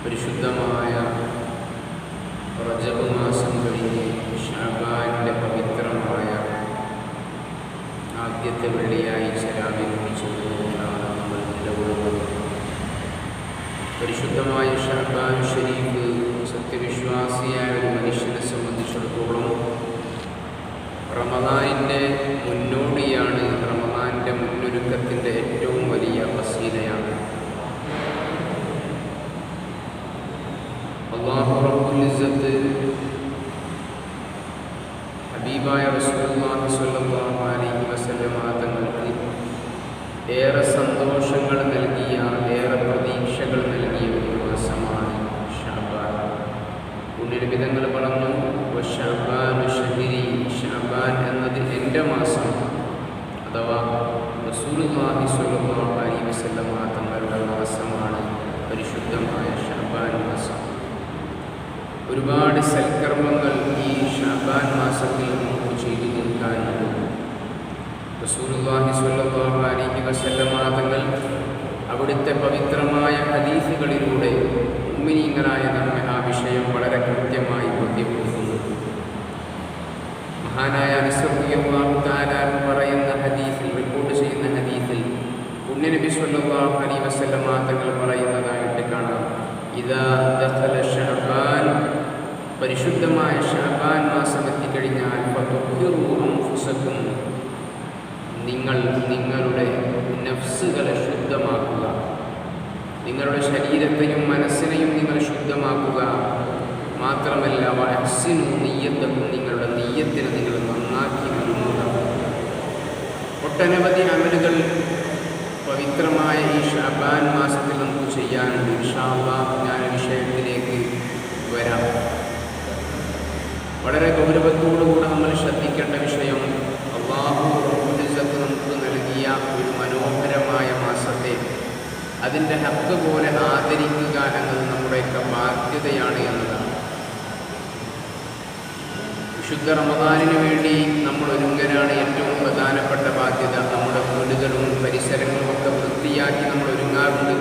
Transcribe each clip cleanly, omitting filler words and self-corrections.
പരിശുദ്ധമായ റജബ് മാസം കഴിഞ്ഞ് ശഅബാനിൻ്റെ പവിത്രമായ ആദ്യത്തെ വെള്ളിയാഴ്ച ആരംഭിച്ചുകൊണ്ടാണ് നമ്മൾ നിലകൊള്ളുന്നത്. പരിശുദ്ധമായ ശഅബാൻ ഷരീഫ് സത്യവിശ്വാസിയായ ഒരു മനുഷ്യനെ സംബന്ധിച്ചിടത്തോളം റമദാനിൻ്റെ മുന്നോടിയാണ്. റമദാനിൻ്റെ മുന്നൊരുക്കത്തിൻ്റെ ഏറ്റവും വലിയ വസീലയാണ്. റസൂലുള്ളാഹി സ്വല്ലല്ലാഹു അലൈഹി വസല്ലം തങ്ങളുടെ മാസമാണ് പരിശുദ്ധമായ ശഅബാൻ മാസം. ഒരുപാട് സൽക്കർമ്മങ്ങൾ ഈ ശഅബാൻ മാസത്തിൽ നമുക്ക് ചെയ്തു തീർക്കാനുണ്ട്. റസൂലുള്ളാഹി സ്വല്ലല്ലാഹു അലൈഹി വസല്ലം തങ്ങൾ അവിടുത്തെ പവിത്രമായ ഹദീസുകളിലൂടെ മുഅ്മിനീങ്ങളായ നമ്മെ ആ വിഷയം വളരെ കൃത്യമായി ബോധ്യപ്പെടുത്തുന്നു. മഹാനായ അനസ് റളിയല്ലാഹു തആല പറയുന്ന ഹദീസിൽ, റിപ്പോർട്ട് ചെയ്യുന്ന ഹദീസിൽ പുണ്യനബി സ്വല്ലല്ലാഹു അലൈഹി വസല്ലം തങ്ങൾ പറയുന്നതായിട്ട് കാണാം, ഇദാ ദഖല ശഅബാൻ, പരിശുദ്ധമായ ശഅബാൻ മാസം എത്തിക്കഴിഞ്ഞാൽ ഫതുഹിറു അൻഫുസകും, നിങ്ങൾ നിങ്ങളുടെ നഫ്സുകളെ ശുദ്ധമാക്കുക, നിങ്ങളുടെ ശരീരത്തെയും മനസ്സിനെയും നിങ്ങൾ ശുദ്ധമാക്കുക. മാത്രമല്ല വഅഹ്സിനു നിയ്യത്തക്കും, നിങ്ങളുടെ നിയ്യത്തിനെ നിങ്ങൾ നന്നാക്കി ഒരുങ്ങുക. ഒട്ടനവധി അമലുകൾ പവിത്രമായ ഈ ശഅബാൻ മാസത്തിൽ നമുക്ക് ചെയ്യാനുണ്ട്. ഇൻഷാ അല്ലാഹ് ഞാൻ വിഷയത്തിലേക്ക് വരാം. വളരെ ഗൗരവത്തോടുകൂടെ നമ്മൾ ശ്രദ്ധിക്കേണ്ട വിഷയം, അല്ലാഹു റബ്ബുൽ ഇസ്സത്ത് നമുക്ക് നൽകിയ ഒരു മനോഹരമായ മാസത്തെ അതിൻ്റെ ഹക്ക് പോലെ ആദരിക്കുക എന്നത് നമ്മുടെയൊക്കെ ബാധ്യതയാണ് എന്നതാണ്. വിശുദ്ധ റമദാനിന് വേണ്ടി നമ്മൾ ഒരുങ്ങലാണ് ഏറ്റവും പ്രധാനപ്പെട്ട ബാധ്യത. നമ്മുടെ വീടുകളും പരിസരങ്ങളും ഒക്കെ വൃത്തിയാക്കി നമ്മൾ ഒരുങ്ങാറുണ്ട്.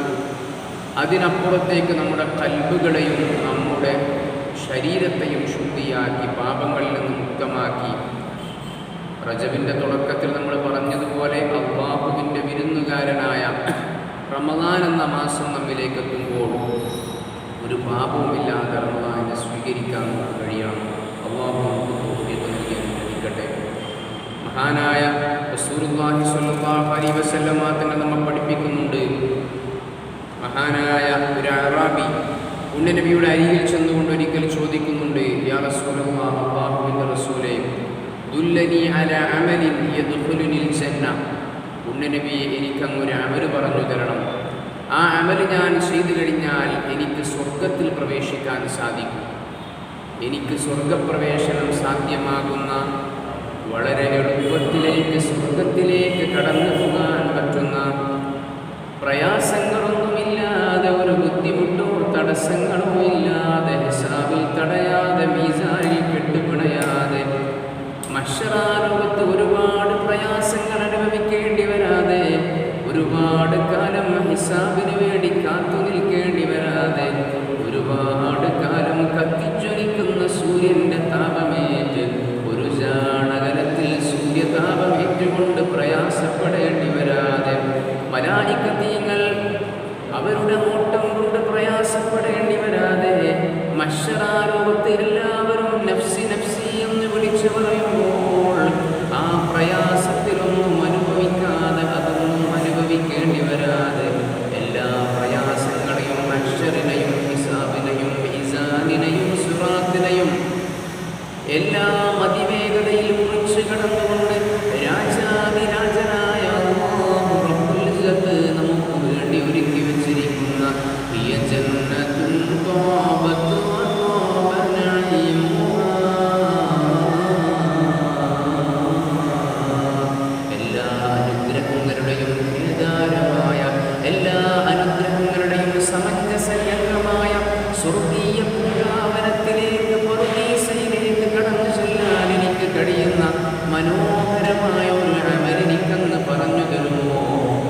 അതിനപ്പുറത്തേക്ക് നമ്മുടെ ഖൽബുകളെയും നമ്മുടെ ശരീരത്തെയും ശുദ്ധിയാക്കി പാപങ്ങളിൽ നിന്ന് മുക്തമാക്കി, റജബിൻ്റെ തുടക്കത്തിൽ നമ്മൾ പറഞ്ഞതുപോലെ അല്ലാഹുവിൻ്റെ വിരുന്നുകാരനായ റമദാൻ എന്ന മാസം നമ്മിലേക്ക് എത്തുമ്പോൾ ഒരു പാപവുമില്ലാതെ റമദാനെ സ്വീകരിക്കാൻ നമുക്ക് കഴിയണം. അല്ലാഹു നമുക്ക് തൗഫീഖ് നൽകി അനുഗ്രഹിക്കട്ടെ. മഹാനായ റസൂലുള്ളാഹി സ്വല്ലല്ലാഹു അലൈഹി വസല്ലം തങ്ങൾ നമ്മെ പഠിപ്പിക്കുന്നുണ്ട്. മഹാനായ ഒരു അറാബി പുണ്യനബിയുടെ അരികിൽ ചെന്നുകൊണ്ട് ഒരിക്കൽ ചോദിക്കുന്നുണ്ട്, യാ റസൂലല്ലാഹ്, അല്ലാഹുവിൻ്റെ റസൂലേ, ദുല്ലനി അലാ അമലിൻ യദ്ഖുലുനിൽ ജന്ന, പുണ്യനബിയെ എനിക്കങ്ങൊരു അമൽ പറഞ്ഞു തരണം. ആ അമൽ ഞാൻ ചെയ്തു കഴിഞ്ഞാൽ എനിക്ക് സ്വർഗത്തിൽ പ്രവേശിക്കാൻ സാധിക്കും. എനിക്ക് സ്വർഗപ്രവേശനം സാധ്യമാകുന്ന, വളരെ എളുപ്പത്തിലേക്ക് സ്വർഗത്തിലേക്ക് കടന്നു പോകാൻ പറ്റുന്ന, പ്രയാസങ്ങളൊന്നുമില്ലാതെ, ഒരു ബുദ്ധിമുട്ടോ തടസ്സങ്ങളോ ഇല്ലാതെ, ഹിസാബിൽ തടയാതെ, മീസാനിൽ കെട്ടുപിണയാതെ, മഹ്ശറാലോകത്ത് ഒരുപാട് പ്രയാസങ്ങൾ അനുഭവിക്കേണ്ടി വരാതെ, ഒരുപാട് കാലം ഹിസാബിന് വേണ്ടി കാത്തു നിൽക്കേണ്ടി വരാതെ, ഒരുപാട് കാലം കത്തിജ്വലിക്കുന്ന സൂര്യൻ്റെ താപമേറ്റ്, ഒരു ജാണകലത്തിൽ സൂര്യതാപമേറ്റുകൊണ്ട് പ്രയാസപ്പെടേണ്ടി വരാതെ, മലായികത്തീങ്ങൾ അവരുടെ നോട്ടം കൊണ്ട് പ്രയാസപ്പെടേണ്ടി വരാതെ, മഹ്ശറാലോകത്ത് എല്ലാവരും നഫ്സി നഫ്സി എന്ന് വിളിച്ചു പറയുമ്പോൾ ആ പ്രയാസത്തിലൊന്നും അനുഭവിക്കാതെ, അതൊന്നും അനുഭവിക്കേണ്ടി വരാതെ, എല്ലാ പ്രയാസങ്ങളെയും മഹ്ശറിനെയും ഹിസാബിനെയും മീസാനിനെയും സിറാത്തിനെയും എല്ലാം അതിവേഗതയിൽ മുറിച്ച് കടന്നുകൊണ്ട് രാജാതിരാജനായ അല്ലാഹു റബ്ബുൽ ഇസ്സത്ത് നമുക്ക് വേണ്ടി ഒരുക്കി വെച്ചിരിക്കുന്ന ഹിയ ജന്നത്തുൻ ത്വാബത്തു വത്വാബ നഈമുഹാ, എല്ലാ അനുഗ്രഹങ്ങളുടെയും കേദാരമായ, എല്ലാ അനുഗ്രഹങ്ങളുടെയും സമഞ്ജസയമായ സ്വർഗീയ പൂങ്കാവനത്തിലേക്ക്, പറുദീസയിലേക്ക് കടന്നു ചെല്ലാൻ എനിക്ക് കഴിയുന്ന മനോഹരമായ ഒരു അമൽ എനിക്കന്ന് പറഞ്ഞു തരുമോ?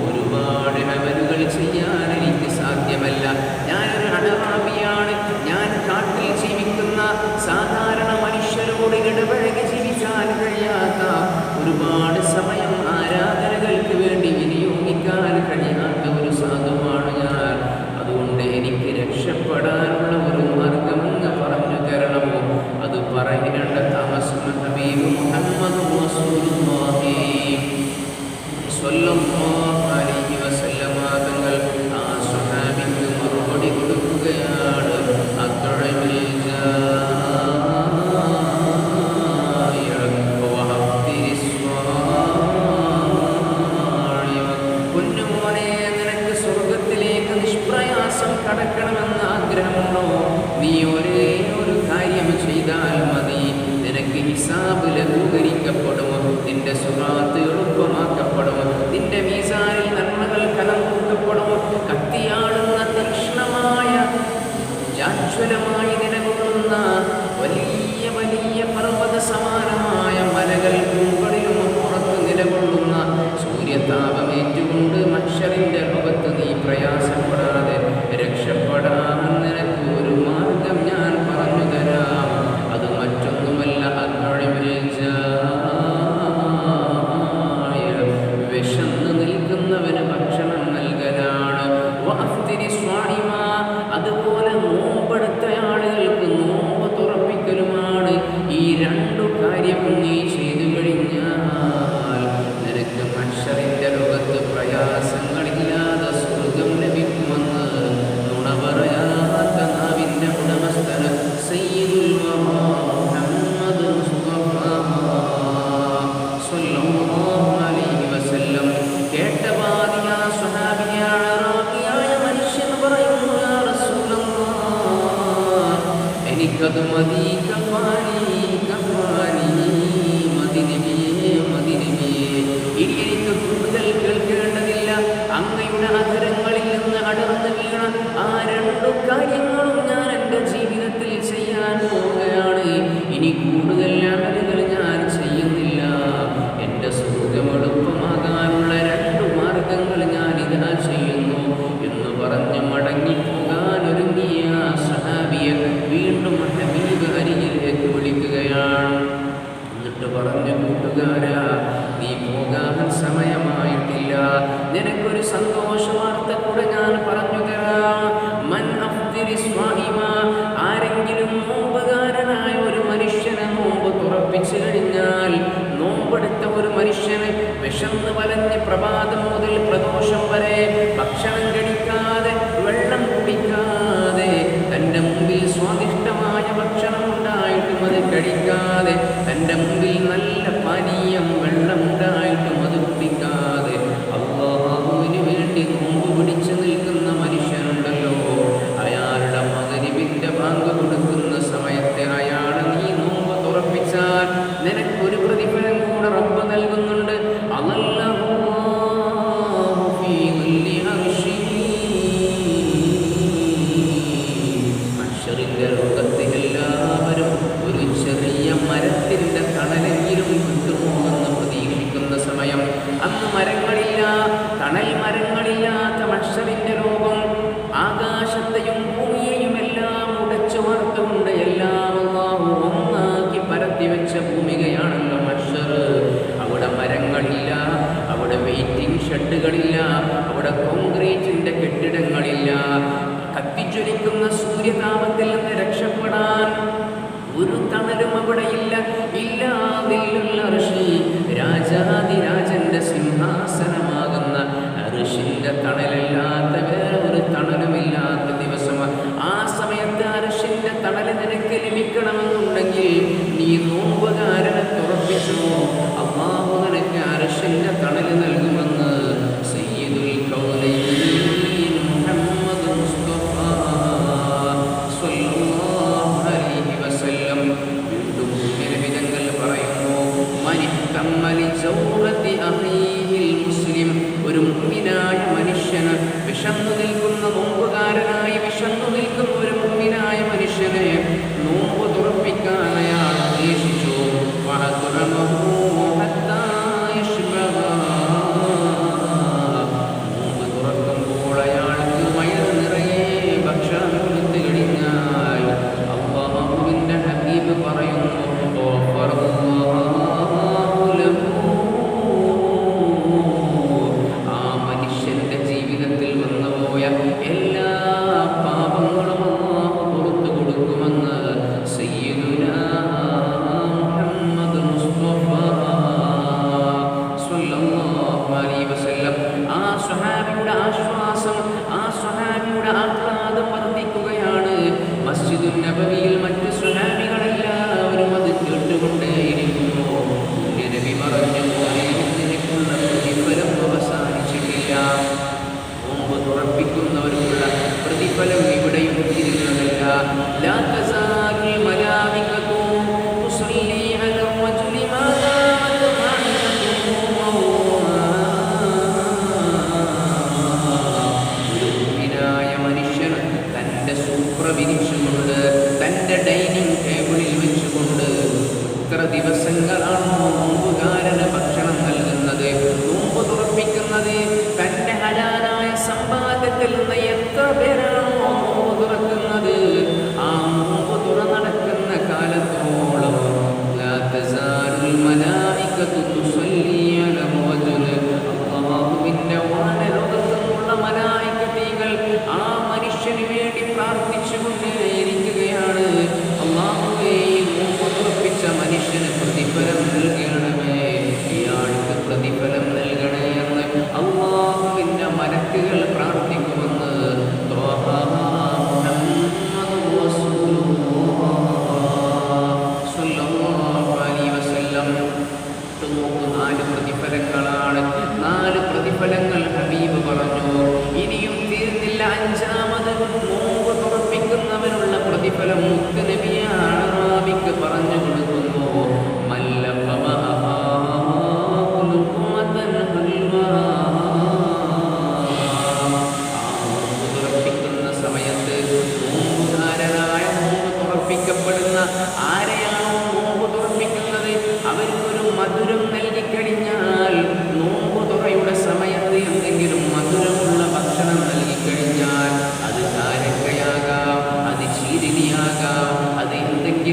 ഒരുപാട് അമലുകൾ ചെയ്യാൻ എനിക്ക് സാധ്യമല്ല. ഞാനൊരു അടറാബിയാണ്. ഞാൻ കാട്ടിൽ ജീവിക്കുന്ന സാധാരണ മനുഷ്യരോട് ഇടപഴകി ജീവിക്കാൻ കഴിയാത്ത, ഒരുപാട് സമയം ആരാധനകൾക്ക് വേണ്ടി വിനിയോഗിക്കാൻ കഴിയാത്ത ഒരു സാധുവാണ് ഞാൻ. അതുകൊണ്ട് എനിക്ക് രക്ഷപ്പെടാനുള്ള ഒരു മാർഗമെന്ന് പറഞ്ഞു തരണമോ? അത് പറയേണ്ട താമസം ഹബീബ് മുഹമ്മദ് റസൂലുള്ളാഹി സ്വല്ലല്ലാഹു അലൈഹി വസല്ലം തങ്ങൾ ആ സ്വഹാബിക്ക് മറുപടി കൊടുക്കുകയാണ്. അത്അമിൽ ജാഇഅ വഅഫ്തിരിസ് സ്വാഇമ, പൊന്നുമോനെ, നിനക്ക് സ്വർഗത്തിലേക്ക് നിഷ്പ്രയാസം കടക്കണമെന്ന് ആഗ്രഹമുണ്ടോ? നീ ഒരേ ഒരു കാര്യം ചെയ്താൽ മതി. നിനക്ക് ഹിസാബ് ലഘൂകരിക്കപ്പെടുമോ? നിന്റെ സുറാത്ത് എളുപ്പമാക്കപ്പെടുമോ? നിന്റെ മീസാൻ നിനക്കൊരു സന്തോഷ വാർത്ത കൂടെ ഞാൻ പറഞ്ഞു തരാം. മൻ അഫ്തിരി സ്വാഇമ, ആരെങ്കിലും നോമ്പുകാരനായ ഒരു മനുഷ്യനെ നോമ്പ് തുറപ്പിച്ചു കഴിഞ്ഞാൽ, നോമ്പെടുത്ത ഒരു മനുഷ്യന് വിശന്ന് വലഞ്ഞ് പ്രഭാതം മുതൽ പ്രദോഷം വരെ ഭക്ഷണം കഴിക്കാതെ വെള്ളം കുടിക്കാതെ, തൻ്റെ മുമ്പിൽ സ്വാദിഷ്ടമായ ഭക്ഷണം ഉണ്ടായിട്ടും അത് കഴിക്കാതെ, തൻ്റെ മുമ്പിൽ നല്ല പാനീയം വെള്ളം ഉണ്ടായിട്ടും അത് കുടിക്കാതെ അല്ലാഹുവിന് വേണ്ടി നോമ്പ് പിടിച്ചു നിൽക്കുന്ന മനുഷ്യനുണ്ടല്ലോ, അയാളുടെ മഗ്‌രിബിന്റെ ബാങ്ക് കൊടുക്കുന്ന സമയത്ത് അയാൾ നീ നോമ്പ് തുറപ്പിച്ചാൽ നിനക്കൊരു പ്രതിഫലം കൂടെ റബ്ബ് നൽകുന്നുണ്ട്. മഹ്ശറിന്റെ ലോകത്ത് എല്ലാവരും ഒരു ചെറിയ മരത്തിന്റെ തണലെങ്കിലും കിട്ടുമോ എന്ന് പ്രതീക്ഷിക്കുന്ന സമയം, അന്ന് മരങ്ങളില്ല, തണൽ മരങ്ങളില്ലാത്ത മഹ്ശറിന്റെ ലോകം, ആകാശത്തെയും ഭൂമിയെയും എല്ലാം ഉടച്ചു വാർത്തുകൊണ്ട് എല്ലാം അല്ലാഹു ഒന്നാക്കി പരത്തി വെച്ച ഭൂമികയാണല്ലോ മഹ്ശർ. അവിടെ മരങ്ങളില്ല, അവിടെ വെയിറ്റിംഗ് ഷെഡുകളില്ല, അവിടെ കോൺക്രീറ്റിന്റെ കെട്ടിടങ്ങളില്ല. കത്തിജ്വലിക്കുന്ന സൂര്യതാപത്തിൽ നിന്ന് രക്ഷപ്പെടാൻ ഒരു തണലും അവിടെയില്ല. ഇല്ലാതില്ല അർശ്, രാജാതിരാജന്റെ സിംഹാസനമാകുന്ന അർശിന്റെ തണലല്ലാത്ത വേറെ ഒരു തണലുമില്ലാത്ത ദിവസമാണ്. ആ സമയത്ത് അർശിന്റെ തണല് നിനക്ക് ലഭിക്കണമെന്നുണ്ടെങ്കിൽ നീ നോമ്പുകാരനെ തുറപ്പിച്ചു, അല്ലാഹു നിനക്ക് അർശിന്റെ തണല് നൽകുമെന്ന് സയ്യിദുൽ കൗനൈൻ മുഹമ്മദ് മുസ്തഫ സ്വല്ലല്ലാഹു അലൈഹി വസല്ലം വീണ്ടും നിരവിധങ്ങൾ പറയുന്നു. മനിഹ്തമ്മലി ജൗറത്തി അഖീഹിൽ മുസ്ലിം, ഒരു മുഅ്മിനായ മനുഷ്യന്, വിശന്നു നിൽക്കുന്ന നോമ്പുകാരനായി വിശന്നു നിൽക്കുന്ന ഒരു മുഅ്മിനായ മനുഷ്യനെ നോമ്പ് തുറപ്പിക്കാൻ അയാൾ ഉദ്ദേശിച്ചു. നോമ്പ് തുറക്കുമ്പോൾ അയാൾക്ക് വയറ് നിറയെ ഭക്ഷണം കൊടുത്തു കഴിഞ്ഞാൽ അല്ലാഹുവിന്റെ ഹബീബ് പറയുന്നു, ആ മനുഷ്യന്റെ ജീവിതത്തിൽ വന്നുപോയ എല്ലാ പാപങ്ങളും അല്ലാഹു പുറത്തു കൊടുക്കുമെന്ന് സയ്യിദുനാ മുഹമ്മദ് മുസ്തഫ സ്വല്ലല്ലാഹു അലൈഹി വസല്ലം. ആ സ്വഹാബിയുടെ ആശ്വാസം, ആ സ്വഹാബിയുടെ ആഹ്ലാദം വർദ്ധിക്കുകയാണ്. മസ്ജിദുൻ നബവിയിൽ മറ്റ് സ്വഹാബികളെല്ലാവരും അത് കേട്ടുകൊണ്ടേയിരിക്കുന്നു. നബി പറഞ്ഞു, ഇതിനുള്ള പ്രതിഫലം അവസാനിച്ചിട്ടില്ല. നോമ്പ് തുറപ്പിക്കുന്നവർക്കുള്ള പ്രതിഫലം ഇവിടെയും തീരുന്നതല്ല. ലാ തസാലുൽ മലായികതു തുസല്ലി അലാ റജുലി മാ ദാമത് മഅനതുഹു. ഒരു മുഅ്മിനായ മനുഷ്യൻ തൻ്റെ സൂപ്ര വിരിച്ചുകൊണ്ട്, തൻ്റെ ഡൈനിങ് ടേബിളിൽ വെച്ചുകൊണ്ട് എത്ര ദിവസങ്ങളാണോ നോമ്പുകാരന് ഭക്ഷണം നൽകുന്നത്, നോമ്പ് തുറപ്പിക്കുന്നത്, തൻ്റെ ഹലാലായ സമ്പാദ്യത്തിൽ നിന്ന് എത്ര പേരാണോ നോമ്പ് തുറക്കുന്നത്, ആ നോമ്പ് തുറ നടക്കുന്ന കാലത്തോളം ലാ തസാലുൽ മലായികതു തുസല്ലി അലാ റജുൽ, അല്ലാഹുവിൻ്റെ വാനലോകത്തു നിന്നുള്ള മലായികത്തുകൾ ആ മനുഷ്യന് വേണ്ടി പ്രാർത്ഥിച്ചുകൊണ്ടേയിരിക്കുകയാണ്. അല്ലാഹുവേ, നോമ്പ് തുറപ്പിച്ച മനുഷ്യന് പ്രതിഫലം നൽകണമേ, ഇയാൾക്ക് പ്രതിഫലം നൽകണേ എന്ന് അല്ലാഹുവിൻ്റെ മലക്കുകൾ പ്രാർത്ഥിക്കുമെന്ന് സ്വല്ലല്ലാഹു അലൈഹി വസല്ലം. നാല് പ്രതിഫലങ്ങളാണ്, നാല് പ്രതിഫലങ്ങൾ ഹബീബ് പറഞ്ഞു. ഇനിയും തീർന്നില്ല. അഞ്ചാമത് നോമ്പ് തുറപ്പിക്കുന്നവനുള്ള പ്രതിഫലം മുത്തുനബിയാണ് റാബിക്ക് പറഞ്ഞു കൊടുക്കുന്നു. തുറപ്പിക്കുന്ന സമയത്ത് നോമ്പുകാരനായ നോമ്പ് തുറപ്പിക്കപ്പെടുന്ന ആരെയാണോ നോമ്പ് തുറപ്പിക്കുന്നത് അവർക്കൊരു മധുരം നൽകിക്കഴിഞ്ഞാൽ, നോമ്പ് തുറയുടെ സമയത്ത് എന്തെങ്കിലും മധുരമുള്ള ഭക്ഷണം നൽകിക്കഴിഞ്ഞാൽ, അത് കാരക്കയാകാം, അത് ചീരിനിയാകാം, അത് എന്തെങ്കിലും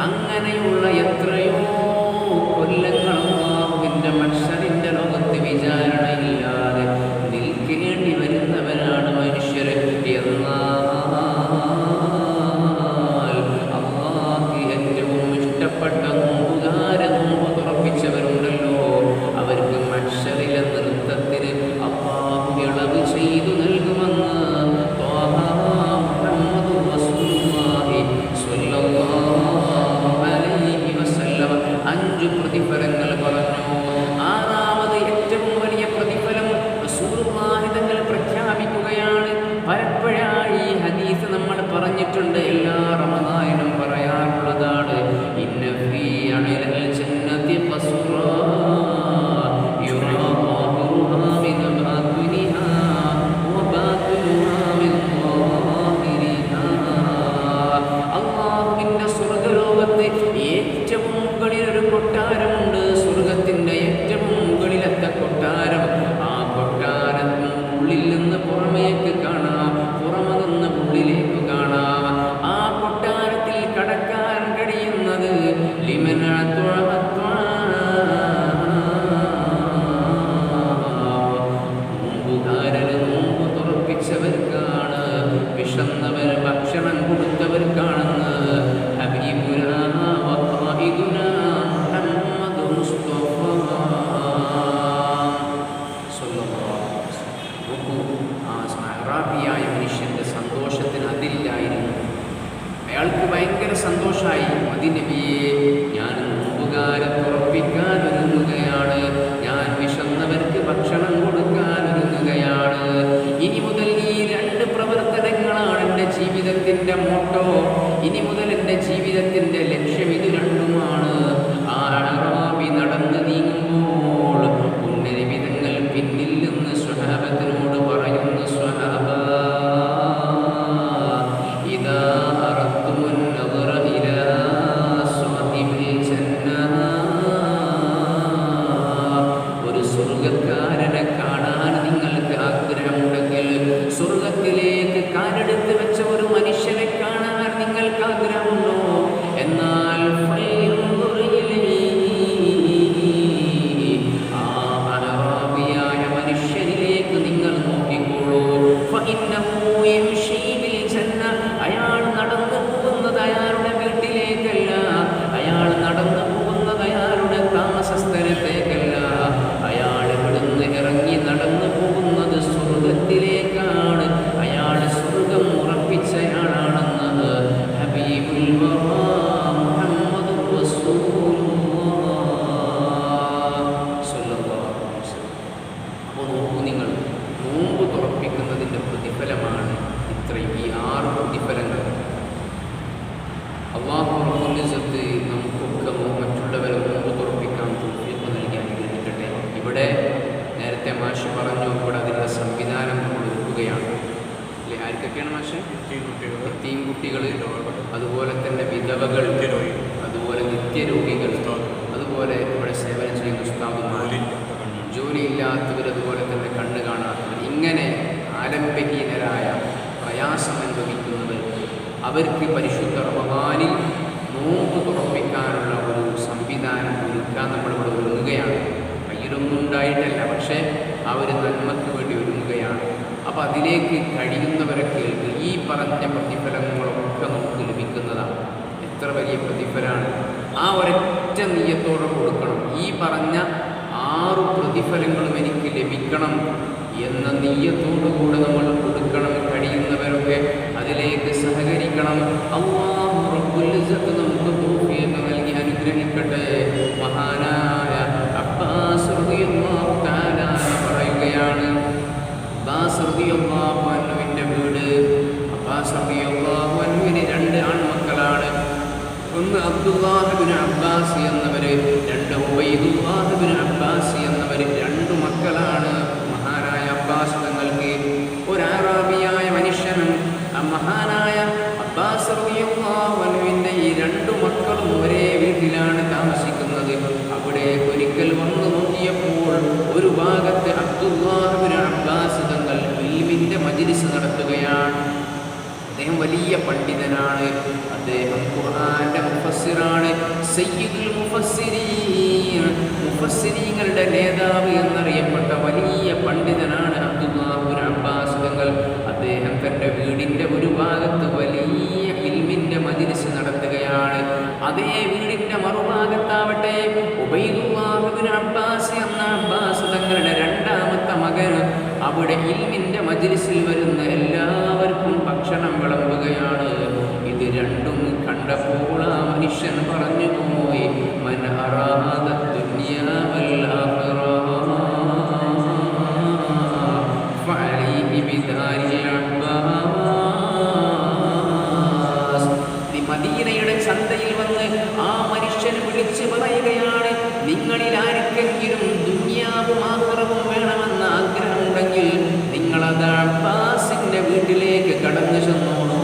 അങ്ങനെയുള്ള എത്രയോ കൊല്ലങ്ങൾ അല്ലാഹുവിൻ്റെ മഹ്ശറിൻ്റെ ലോകത്ത് വിചാരണയില്ലാതെ നിൽക്കേണ്ടി വരുന്നവരാണ് മനുഷ്യർ. എന്നാൽ അല്ലാഹു ഏറ്റവും ഇഷ്ടപ്പെട്ട നോമ്പുകാരെ നോമ്പ് തുറപ്പിച്ചവരുണ്ടല്ലോ, അവർക്ക് മഹ്ശറിലെ നൃത്തത്തിന് അല്ലാഹു ഇളവ് ചെയ്തു നൽകുമെന്ന് മുഹമ്മദുർ റസൂലുള്ളാഹി സ്വല്ലല്ലാഹു അലൈഹി വസല്ലം 5 പ്രതിഫലങ്ങൾ പറഞ്ഞു. ആറാമത് ഏറ്റവും വലിയ പ്രതിഫലം റസൂലുള്ളാഹി തങ്ങൾ പ്രഖ്യാപിക്കുകയാണ്. പലപ്പോഴായി ഈ ഹദീസ് നമ്മൾ പറഞ്ഞിട്ടുണ്ട്, എല്ലാ റമദാനിലും പറയാറുള്ളതാണ്. ഇന്ന ഫീ അലൽ ജന്നതി ഖസ്റാ യുറാ ളാഹുഹാ മിൻ ബാത്തിനിഹാ വബാത്തിനുഹാ മിൻ ളാഹിരിഹാ. അല്ലാഹുവിൻ്റെ സ്വർഗ്ഗലോകത്ത് ഏറ്റവും മുകളിലൊരു കൊട്ടാരമുണ്ട്. സ്വർഗത്തിൻ്റെ ഏറ്റവും മുകളിലത്തെ കൊട്ടാരം. ആ കൊട്ടാരത്തിന് ഉള്ളിൽ നിന്ന് പുറമേക്ക് കാണാം, പുറമെ നിന്ന് ഉള്ളിലേക്ക് കാണാം. ആ കൊട്ടാരത്തിൽ കടക്കാൻ കഴിയുന്നത് ലിമൻ നോമ്പുകാരന് നോമ്പ് തുറപ്പിച്ചവർക്കാണ്, വിശന്നവർ ഭക്ഷണം കൊടുത്തവർക്കാണെന്ന് ഹബീബുനാ വ ഖായിദുനാ മുഹമ്മദ് മുസ്തഫ സ്വല്ലല്ലാഹു അലൈഹി വസല്ലം. നോക്കൂ, ആ അറാബിയായ മനുഷ്യൻ്റെ സന്തോഷത്തിന് അതില്ലായിരുന്നു. അയാൾക്ക് ഭയങ്കര സന്തോഷമായി. നബിയെ, ഞാൻ നോമ്പുകാരെ തുറപ്പിക്കാൻ ഒരുങ്ങുകയാണ്, ഞാൻ വിശന്നവർക്ക് ഭക്ഷണം കൊടുക്കാൻ ഒരുങ്ങുകയാണ്. ഇനി മുതൽ ഈ 2 പ്രവർത്തനങ്ങളാണ് എൻ്റെ ജീവിതത്തിൻ്റെ മോട്ടോ. ഇനി മുതൽ എൻ്റെ ജീവിതത്തിൻ്റെ ലക്ഷ്യം ഇത് രണ്ടുമാണ്. ആ അറാബി നടന്ന് നീങ്ങുമ്പോൾ പുണ്യനബി തങ്ങൾ പിന്നിൽ നിന്ന് സ്വഹാബത്തിനോട് പറയുന്നു, സ്വഹാബാ ഇദാ അറദ്തുമുൻ നദറ ഇലാ സ്വാഹിബിൽ ജന്നah. ഒരു സ്വർഗ്ഗക്കാരനെ കാണാൻ നിങ്ങൾക്ക് ആഗ്രഹമുണ്ടെങ്കിൽ, സ്വർഗ്ഗത്തിലേക്ക് കാലെടുത്ത് വെച്ച ഒരു മനുഷ്യനെ കാണാൻ നിങ്ങൾക്ക് ആഗ്രഹമുണ്ടോ? എന്നാൽ ആ അറാബിയായ മനുഷ്യനിലേക്ക് നിങ്ങൾ നോക്കിക്കോളൂ. അയാൾ നടന്നു പോകുന്നത് അയാളുടെ വീട്ടിലേക്കല്ല, അയാൾ നടന്നു പോകുന്നത് അയാളുടെ താമസ സ്ഥലത്തേക്കല്ല, അയാൾ ഇവിടുന്ന് ഇറങ്ങി നടന്നു പോകുന്നത് സ്വർഗത്തിലേക്കാണ്. അയാൾ സ്വർഗം ഉറപ്പിച്ചയാളാണെന്ന് ഹബീബുൽ വറാ മുഹമ്മദുർ റസൂലുള്ളാഹ് സ്വല്ലല്ലാഹു അലൈഹി വസല്ലം. അപ്പോൾ നോക്കൂ, നിങ്ങൾ നോമ്പ് തുറപ്പിക്കുന്നതിൻ്റെ പ്രതിഫലമാണ് ഇത്രയും, ഈ 6 പ്രതിഫലങ്ങൾ. അല്ലാഹു റബ്ബുൽ ഇസ്സത്ത് നമുക്കൊക്കെ മറ്റുള്ളവരെ നോമ്പ് തുറപ്പിക്കാൻ തൗഫീഖ് നൽകി അനുഗ്രഹിക്കട്ടെ. ഇവിടെ നേരത്തെ മാഷ് പറഞ്ഞു, ഇവിടെ അതിൻ്റെ സംവിധാനം നമ്മൾ ഒരുക്കുകയാണ് അല്ലേ? ആർക്കൊക്കെയാണ് മാഷ്? യതീം കുട്ടികൾ, അതുപോലെ തന്നെ വിധവകൾ, അതുപോലെ നിത്യരോഗികൾ, അതുപോലെ ഇവിടെ സേവനം ചെയ്യുന്ന ഉസ്താദുമാർ, ജോലിയില്ലാത്തവർ, അതുപോലെ തന്നെ കണ്ണ് കാണാത്തവർ, ഇങ്ങനെ ആലംബഹീനരായ പ്രയാസം അനുഭവിക്കുന്നവർ, അവർക്ക് പരിശുദ്ധ റമദാനിൽ നോമ്പ് തുറപ്പിക്കാനുള്ള ഒരു സംവിധാനം ഒരുക്കാൻ നമ്മളിവിടെ ഒരുങ്ങുകയാണ്. കയ്യിലൊന്നും ഉണ്ടായിട്ടല്ല, പക്ഷേ ആ ഒരു നന്മയ്ക്ക് വേണ്ടി ഒരുങ്ങുകയാണ്. അപ്പോൾ അതിലേക്ക് കഴിയുന്നവരൊക്കെ ഈ പറഞ്ഞ പ്രതിഫലങ്ങളൊക്കെ നമുക്ക് ലഭിക്കുന്നതാണ്. എത്ര വലിയ പ്രതിഫലമാണ്! ആ ഒരൊറ്റ നിയ്യത്തോടെ കൊടുക്കണം. ഈ പറഞ്ഞ 6 പ്രതിഫലങ്ങളും എനിക്ക് ലഭിക്കണം എന്ന നിയ്യത്തോടുകൂടെ നമ്മൾ കൊടുക്കണം. കഴിയുന്നവരൊക്കെ അതിലേക്ക് സഹകരിക്കണം. അല്ലാഹു റബ്ബുൽ ഇസ്സത്ത് നമുക്ക് തൗഫീഖ് നൽകി അനുഗ്രഹിക്കട്ടെ. മഹാനായ അബ്ബാസ് റളിയല്ലാഹു തആല പറയുകയാണ്, അബ്ബാസ് റളിയല്ലാഹു അൻഹുവിൻ്റെ വീട്, അബ്ബാസ് റളിയല്ലാഹു അൻഹുവിന് 2 ആൺമക്കളാണ്. ഒന്ന് അബ്ദുല്ലാഹ് ഇബ്നു അബ്ബാസ് എന്നവർ, 2 ഉബൈദുല്ലാഹ് ഇബ്നു അബ്ബാസ് എന്നവർ, 2 മക്കളാണ് മഹാനായ അബ്ബാസ് തങ്ങൾക്ക്. ഒരു അറാബിയായ മനുഷ്യനും മഹാനായ അബ്ബാസ് റളിയല്ലാഹു അൻഹുവിൻ്റെ ഈ 2 മക്കളും ഒരേ വീട്ടിലാണ് താമസിക്കുന്നത്. അവിടെ ഒരിക്കൽ വന്നു നോക്കിയപ്പോൾ ഒരു ഭാഗത്ത് അബ്ദുല്ലാഹ് ഇബ്നു അബ്ബാസ് തങ്ങൾ ഇൽമിൻ്റെ മജ്‌ലിസ് നടത്തുകയാണ്. അദ്ദേഹം വലിയ പണ്ഡിതനാണ്. അദ്ദേഹം ഖുർആന്റെ മുഫസ്സിറാണ്. സയ്യിദുൽ മുഫസ്സിരീൻ, മുഫസ്സിരീങ്ങളുടെ നേതാവ് എന്നറിയപ്പെട്ട വലിയ പണ്ഡിതനാണ് അബ്ദുല്ലാഹ് ഇബ്നു അബ്ബാസ് തങ്ങൾ. അദ്ദേഹം തൻ്റെ വീടിൻ്റെ ഒരു ഭാഗത്ത് വലിയ ഇൽമിൻ്റെ മജ്‌ലിസ് നടത്തുകയാണ്. അതേ വീടിൻ്റെ മറുഭാഗത്താവട്ടെ ഉബൈദുല്ലാഹ് ഇബ്നു അബ്ബാസ് എന്ന അബ്ബാസ് തങ്ങളുടെ രണ്ടാമത്തെ മകൻ അവിടെ ഇൽമിൻ്റെ മജ്‌ലിസിൽ വരുന്ന എല്ലാവർക്കും ഭക്ഷണം വിളമ്പുകയാണ്. ഇത് രണ്ടും കണ്ടപ്പോൾ ആ മനുഷ്യൻ പറഞ്ഞു പോയി, മൻ അറാദ ദുനിയ വൽ ആഖിറ ഫഅലൈഹി ബിദാരി അബ്ബാസ്. മദീനയുടെ ചന്തയിൽ വന്ന് ആ മനുഷ്യൻ വിളിച്ചു പറയുകയാണ്, നിങ്ങളിൽ ആർക്കെങ്കിലും ദുനിയാവും ആഖിറവും വേണമെന്ന ആഗ്രഹമുണ്ടെങ്കിൽ നിങ്ങളത് അബ്ബാസിന്റെ വീട്ടിലേക്ക് കടന്നു ചെന്നോളൂ.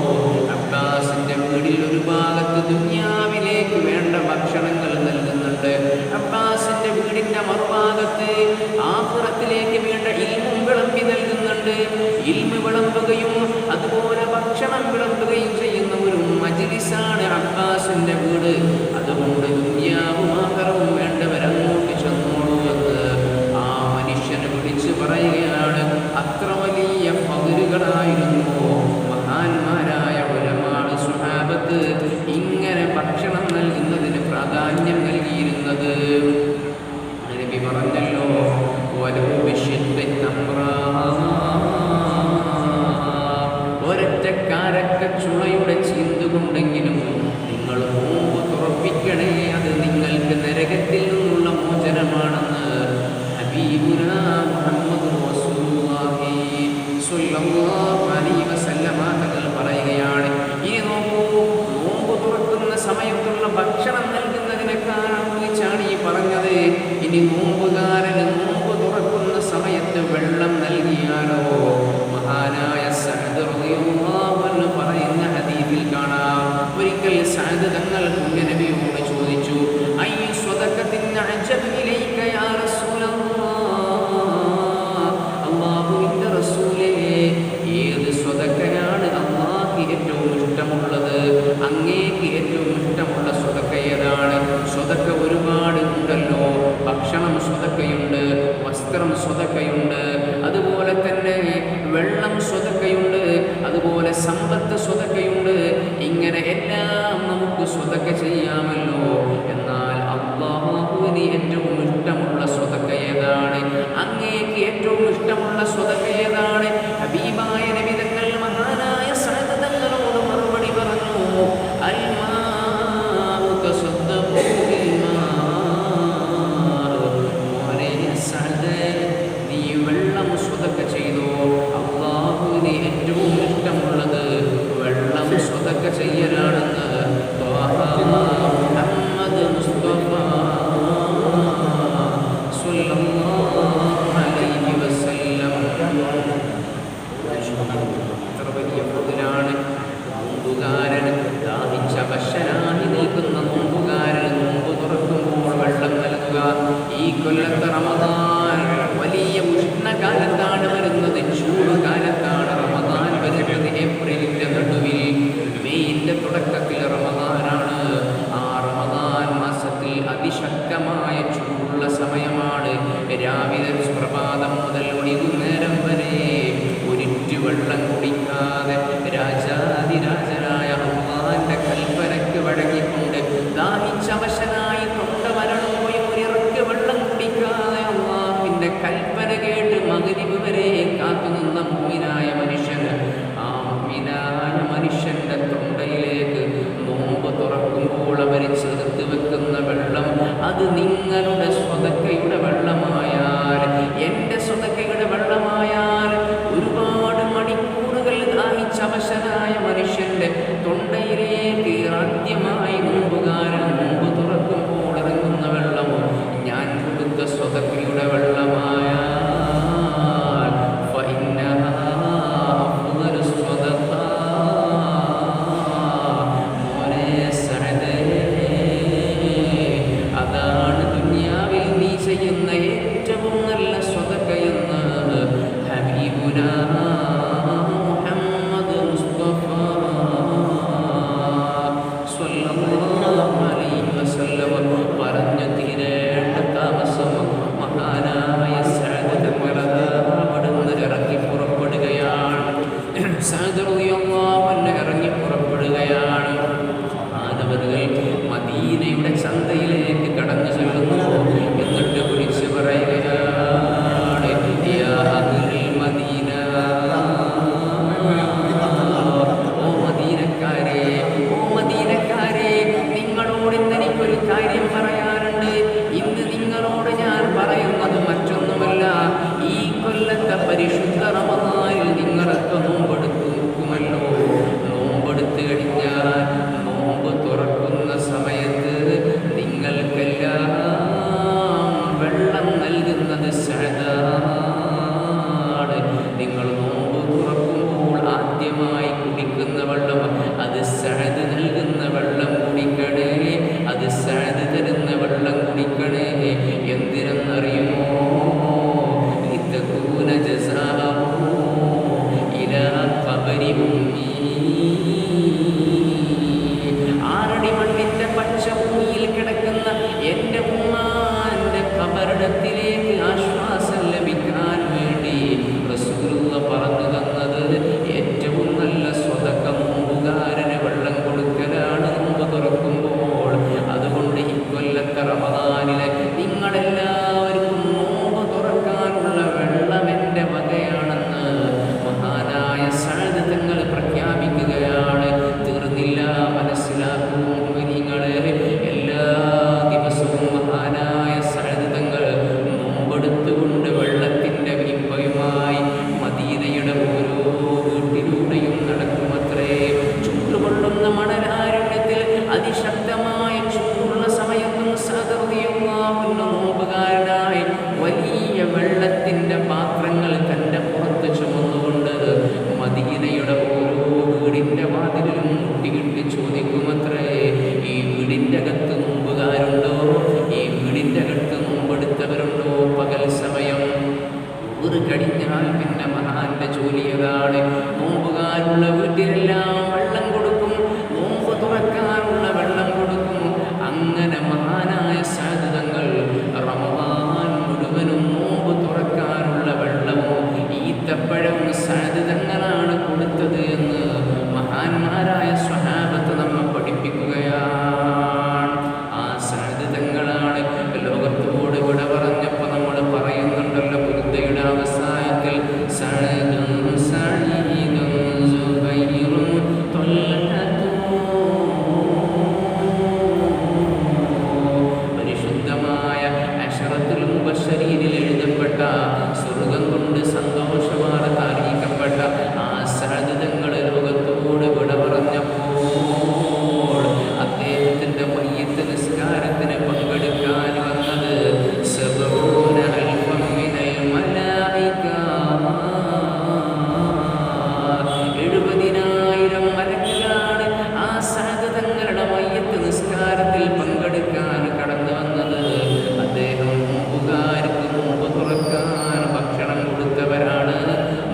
അബ്ബാസിന്റെ വീട്ടിൽ ഒരു ഭാഗത്ത് ദുനിയാവിലേക്ക് വേണ്ട ഭക്ഷണങ്ങൾ നൽകുന്നുണ്ട്. അബ്ബാസിന്റെ വീടിന്റെ മറുഭാഗത്ത് ആഖിറത്തിലേക്ക് വേണ്ട ഇൽമും വിളമ്പി നൽകുന്നുണ്ട്. ഇൽമ് വിളമ്പുകയും അതുപോലെ ഭക്ഷണം വിളമ്പുകയും ചെയ്യുന്ന ഒരു മജ്‌ലിസാണ് അബ്ബാസിന്റെ വീട്. അതുകൊണ്ട് ദുനിയാവും ആഖിറവും വേണ്ടവരങ്ങോട്ട് ചെന്നോളൂ എന്ന് ആ മനുഷ്യനെ വിളിച്ചു പറയുകയാണ്. അത്ര വലിയ ഫദ്ലുകളായിരുന്നു മഹാന്മാരായ ഉലമാ സ്വഹാബത്ത് ഇങ്ങനെ ഭക്ഷണം നൽകുന്നതിന് പ്രാധാന്യം നൽകിയിരുന്നത്. നബി പറഞ്ഞല്ലോ, ഒരൊറ്റക്കാരക്ക ചുളയുടെ ചീന്തുകൊണ്ടെങ്കിലും നിങ്ങൾ നോമ്പ് തുറപ്പിക്കണേ, അത് നിങ്ങൾക്ക് നരകത്തിൽ നിന്നുള്ള മോചനമാണെന്ന് ഹബീബുനാ മുഹമ്മദ് റസൂലുള്ളാഹി സ്വല്ലല്ലാഹു അലൈഹി വസല്ലമ തങ്ങൾ പറയുകയാണ്. ഇനി നോക്കൂ, നോമ്പ് തുറക്കുന്ന സമയത്തുള്ള ഭക്ഷണം നൽകുന്നതിനെക്കാളും കുറിച്ചാണ് ഈ പറഞ്ഞത്. ഇനി നോമ്പുകാരന് നോമ്പ് തുറക്കുന്ന സമയത്ത് വെള്ളം നൽകിയാലോ? മഹാനായ സഅദ് റളിയല്ലാഹു അൻഹു പറയുന്ന ഹദീസിൽ കാണാം, ഒരിക്കൽ സഅദ് തങ്ങൾ നബിയോട് ചോദിച്ചു, അയ്യു സ്വദഖത്തിൻ അഅജബു ഇലൈക യാ റസൂലല്ലാഹ്, അല്ലാഹുവിന്റെ റസൂലേ, ഏത് സ്വദഖയാണ് അല്ലാഹുവിന് ഏറ്റവും ഇഷ്ടമുള്ളത്? അങ്ങേക്ക് ഏറ്റവും ഇഷ്ടമുള്ള സ്വദഖ ഏതാണ്? സ്വദഖ ഒരുപാട് ഉണ്ടല്ലോ. ഭക്ഷണം സ്വദഖയുണ്ട്, വസ്ത്രം സ്വദഖയുണ്ട്, അതുപോലെ തന്നെ വെള്ളം സ്വദഖയുണ്ട്, അതുപോലെ സമ്പത്ത് സ്വദഖയുണ്ട്. ഇങ്ങനെ എല്ലാം നമുക്ക് സ്വദഖ ചെയ്യാമല്ലോ. എന്നാൽ അല്ലാഹുവിന് ഏറ്റവും ഇഷ്ടമുള്ള സ്വദഖ ഏതാണ്? അങ്ങേക്ക് ഏറ്റവും ഇഷ്ടമുള്ള സ്വദഖ ഏതാണ്? ഹബീബായ നബി തങ്ങൾ മഹാനായ സഅദ് തങ്ങളോട് മറുപടി പറഞ്ഞു, അൽമാഉ തസദ്ദഖു ബിൽമാ. മോനെ സഅദ്, നീ വെള്ളം സ്വദഖ ചെയ്തോ. അല്ലാഹുവിന് ഏറ്റവും ഇഷ്ടമുള്ളത് വെള്ളം സ്വദഖ ചെയ്യലാണെന്ന് മുഹമ്മദ് മുസ്തഫ സ്വല്ലല്ലാഹു അലൈഹി വസല്ലം. എത്ര വലിയ ഫദ്ലാണ് നോമ്പുകാരന്. ദാഹിച്ച ഭക്ഷനായി നിൽക്കുന്ന നോമ്പുകാരന് നോമ്പ് തുറക്കുമ്പോൾ വെള്ളം നൽകുക. ഈ കൊല്ലത്തെ റമദാൻ വലിയ ഉഷ്ണകാലത്താണ് വരുന്നത്, ചൂടുകാലത്താണ് റമദാൻ വരുന്നത്. ഏപ്രിലിന്റെ നടുവിൽ, മെയ്യിന്റെ തുടക്കത്തിൽ റമദാനാണ്. ആ റമദാൻ മാസത്തിൽ അതിശക്തമായ ചൂടുള്ള സമയമാണ്. രാവിലെ പ്രഭാതം മുതൽ വൈകുന്നേരം വരെ ഒരിറ്റു വെള്ളം കുടിക്കാതെ രാജാതിരാജനായ അല്ലാഹുവിന്റെ കൽപ്പനയ്ക്ക് വഴങ്ങിക്കൊണ്ട് ദാഹിച്ച അവശനായി തൊണ്ട വരളുമ്പോഴും ഒരിറക്ക് വെള്ളം കുടിക്കാതെ അല്ലാഹുവിന്റെ കൽപ്പന കേട്ട് മഗ്‌രിബ് വരെ കാത്തുനിന്ന മുഅ്മിനായ മനുഷ്യന്, ആ മുഅ്മിനായ മനുഷ്യന്റെ തൊണ്ടയിലേക്ക് നോമ്പ് തുറക്കുമ്പോൾ അവർ ചേർത്ത് വെക്കുന്ന വെള്ളം, അത് നിങ്ങളുടെ സ്വദഖയുടെ വെള്ളമായാൽ, എൻ്റെ സ്വദഖയുടെ വെള്ളമായാൽ, ഒരുപാട് മണിക്കൂറുകൾ ദാഹിച്ച അവശനായ മനുഷ്യന്റെ തൊണ്ടയിലേക്ക് ആദ്യമായി നോമ്പുകാരൻ നോമ്പ് തുറക്കുമ്പോൾ ഇറങ്ങുന്ന വെള്ളമോ ഞാൻ കൊടുത്ത സ്വദഖയുടെ വെള്ളമായാൽ ഫഇന്നഹാ അഫ്ളലു സ്വദഖാ, വീടിൻ്റെ വാതിലിലും മുട്ടികിട്ടി ചോദിക്കുമത്രേ, ഈ വീടിൻ്റെ അകത്ത് നോമ്പുകാരുണ്ടോ? ഈ വീടിൻ്റെ അകത്ത് നോമ്പെടുത്തവരുണ്ടോ? പകൽ സമയം കഴിഞ്ഞാൽ പിന്നെ മഹാന്റെ ജോലി ഏതാണ്? നോമ്പുകാരുള്ള വീട്ടിലെല്ലാം വെള്ളം കൊടുക്കും, നോമ്പ് തുറക്കാനുള്ള വെള്ളം കൊടുക്കും. അങ്ങനെ മഹാനായ സാധുതങ്ങൾ റമദാൻ മുഴുവനും നോമ്പ് തുറക്കാനുള്ള വെള്ളവും ഈത്തപ്പഴവും സാധുതങ്ങളാണ് കൊടുത്തത് എന്ന് മഹാന്മാരായ സ്വഹാബത്ത് നമ്മെ പഠിപ്പിക്കുകയാണ്. ആ സാധുതങ്ങളാണ് ലോകത്തോട് വിട പറഞ്ഞപ്പോൾ നമ്മൾ പറയുന്നുണ്ടല്ലോ, ബുദ്ധയുടെ അവസാനത്തിൽ പരിശുദ്ധമായ അശറത്തുൽ മുബശ്ശരീനിൽ എഴുതപ്പെട്ട സ്വർഗം കൊണ്ട് സന്തോഷ വാർത്ത അറിയിക്കപ്പെട്ട ആ സാധ്യതകൾ ലോകത്തോട് വിട പറഞ്ഞപ്പോൾ അദ്ദേഹത്തിൻ്റെ മയ്യത്ത് നിസ്കാരത്തിന് പങ്കെടുക്കാൻ വന്നത് 70,000 മലക്കുകളാണ് ആ സാധുതങ്ങളുടെ മയ്യത്ത് നിസ്കാരത്തിൽ പങ്കെടുക്കാൻ കടന്നു വന്നത്. അദ്ദേഹം നോമ്പുകാർക്ക് നോമ്പ് തുറക്കാൻ ഭക്ഷണം കൊടുത്തവരാണ്,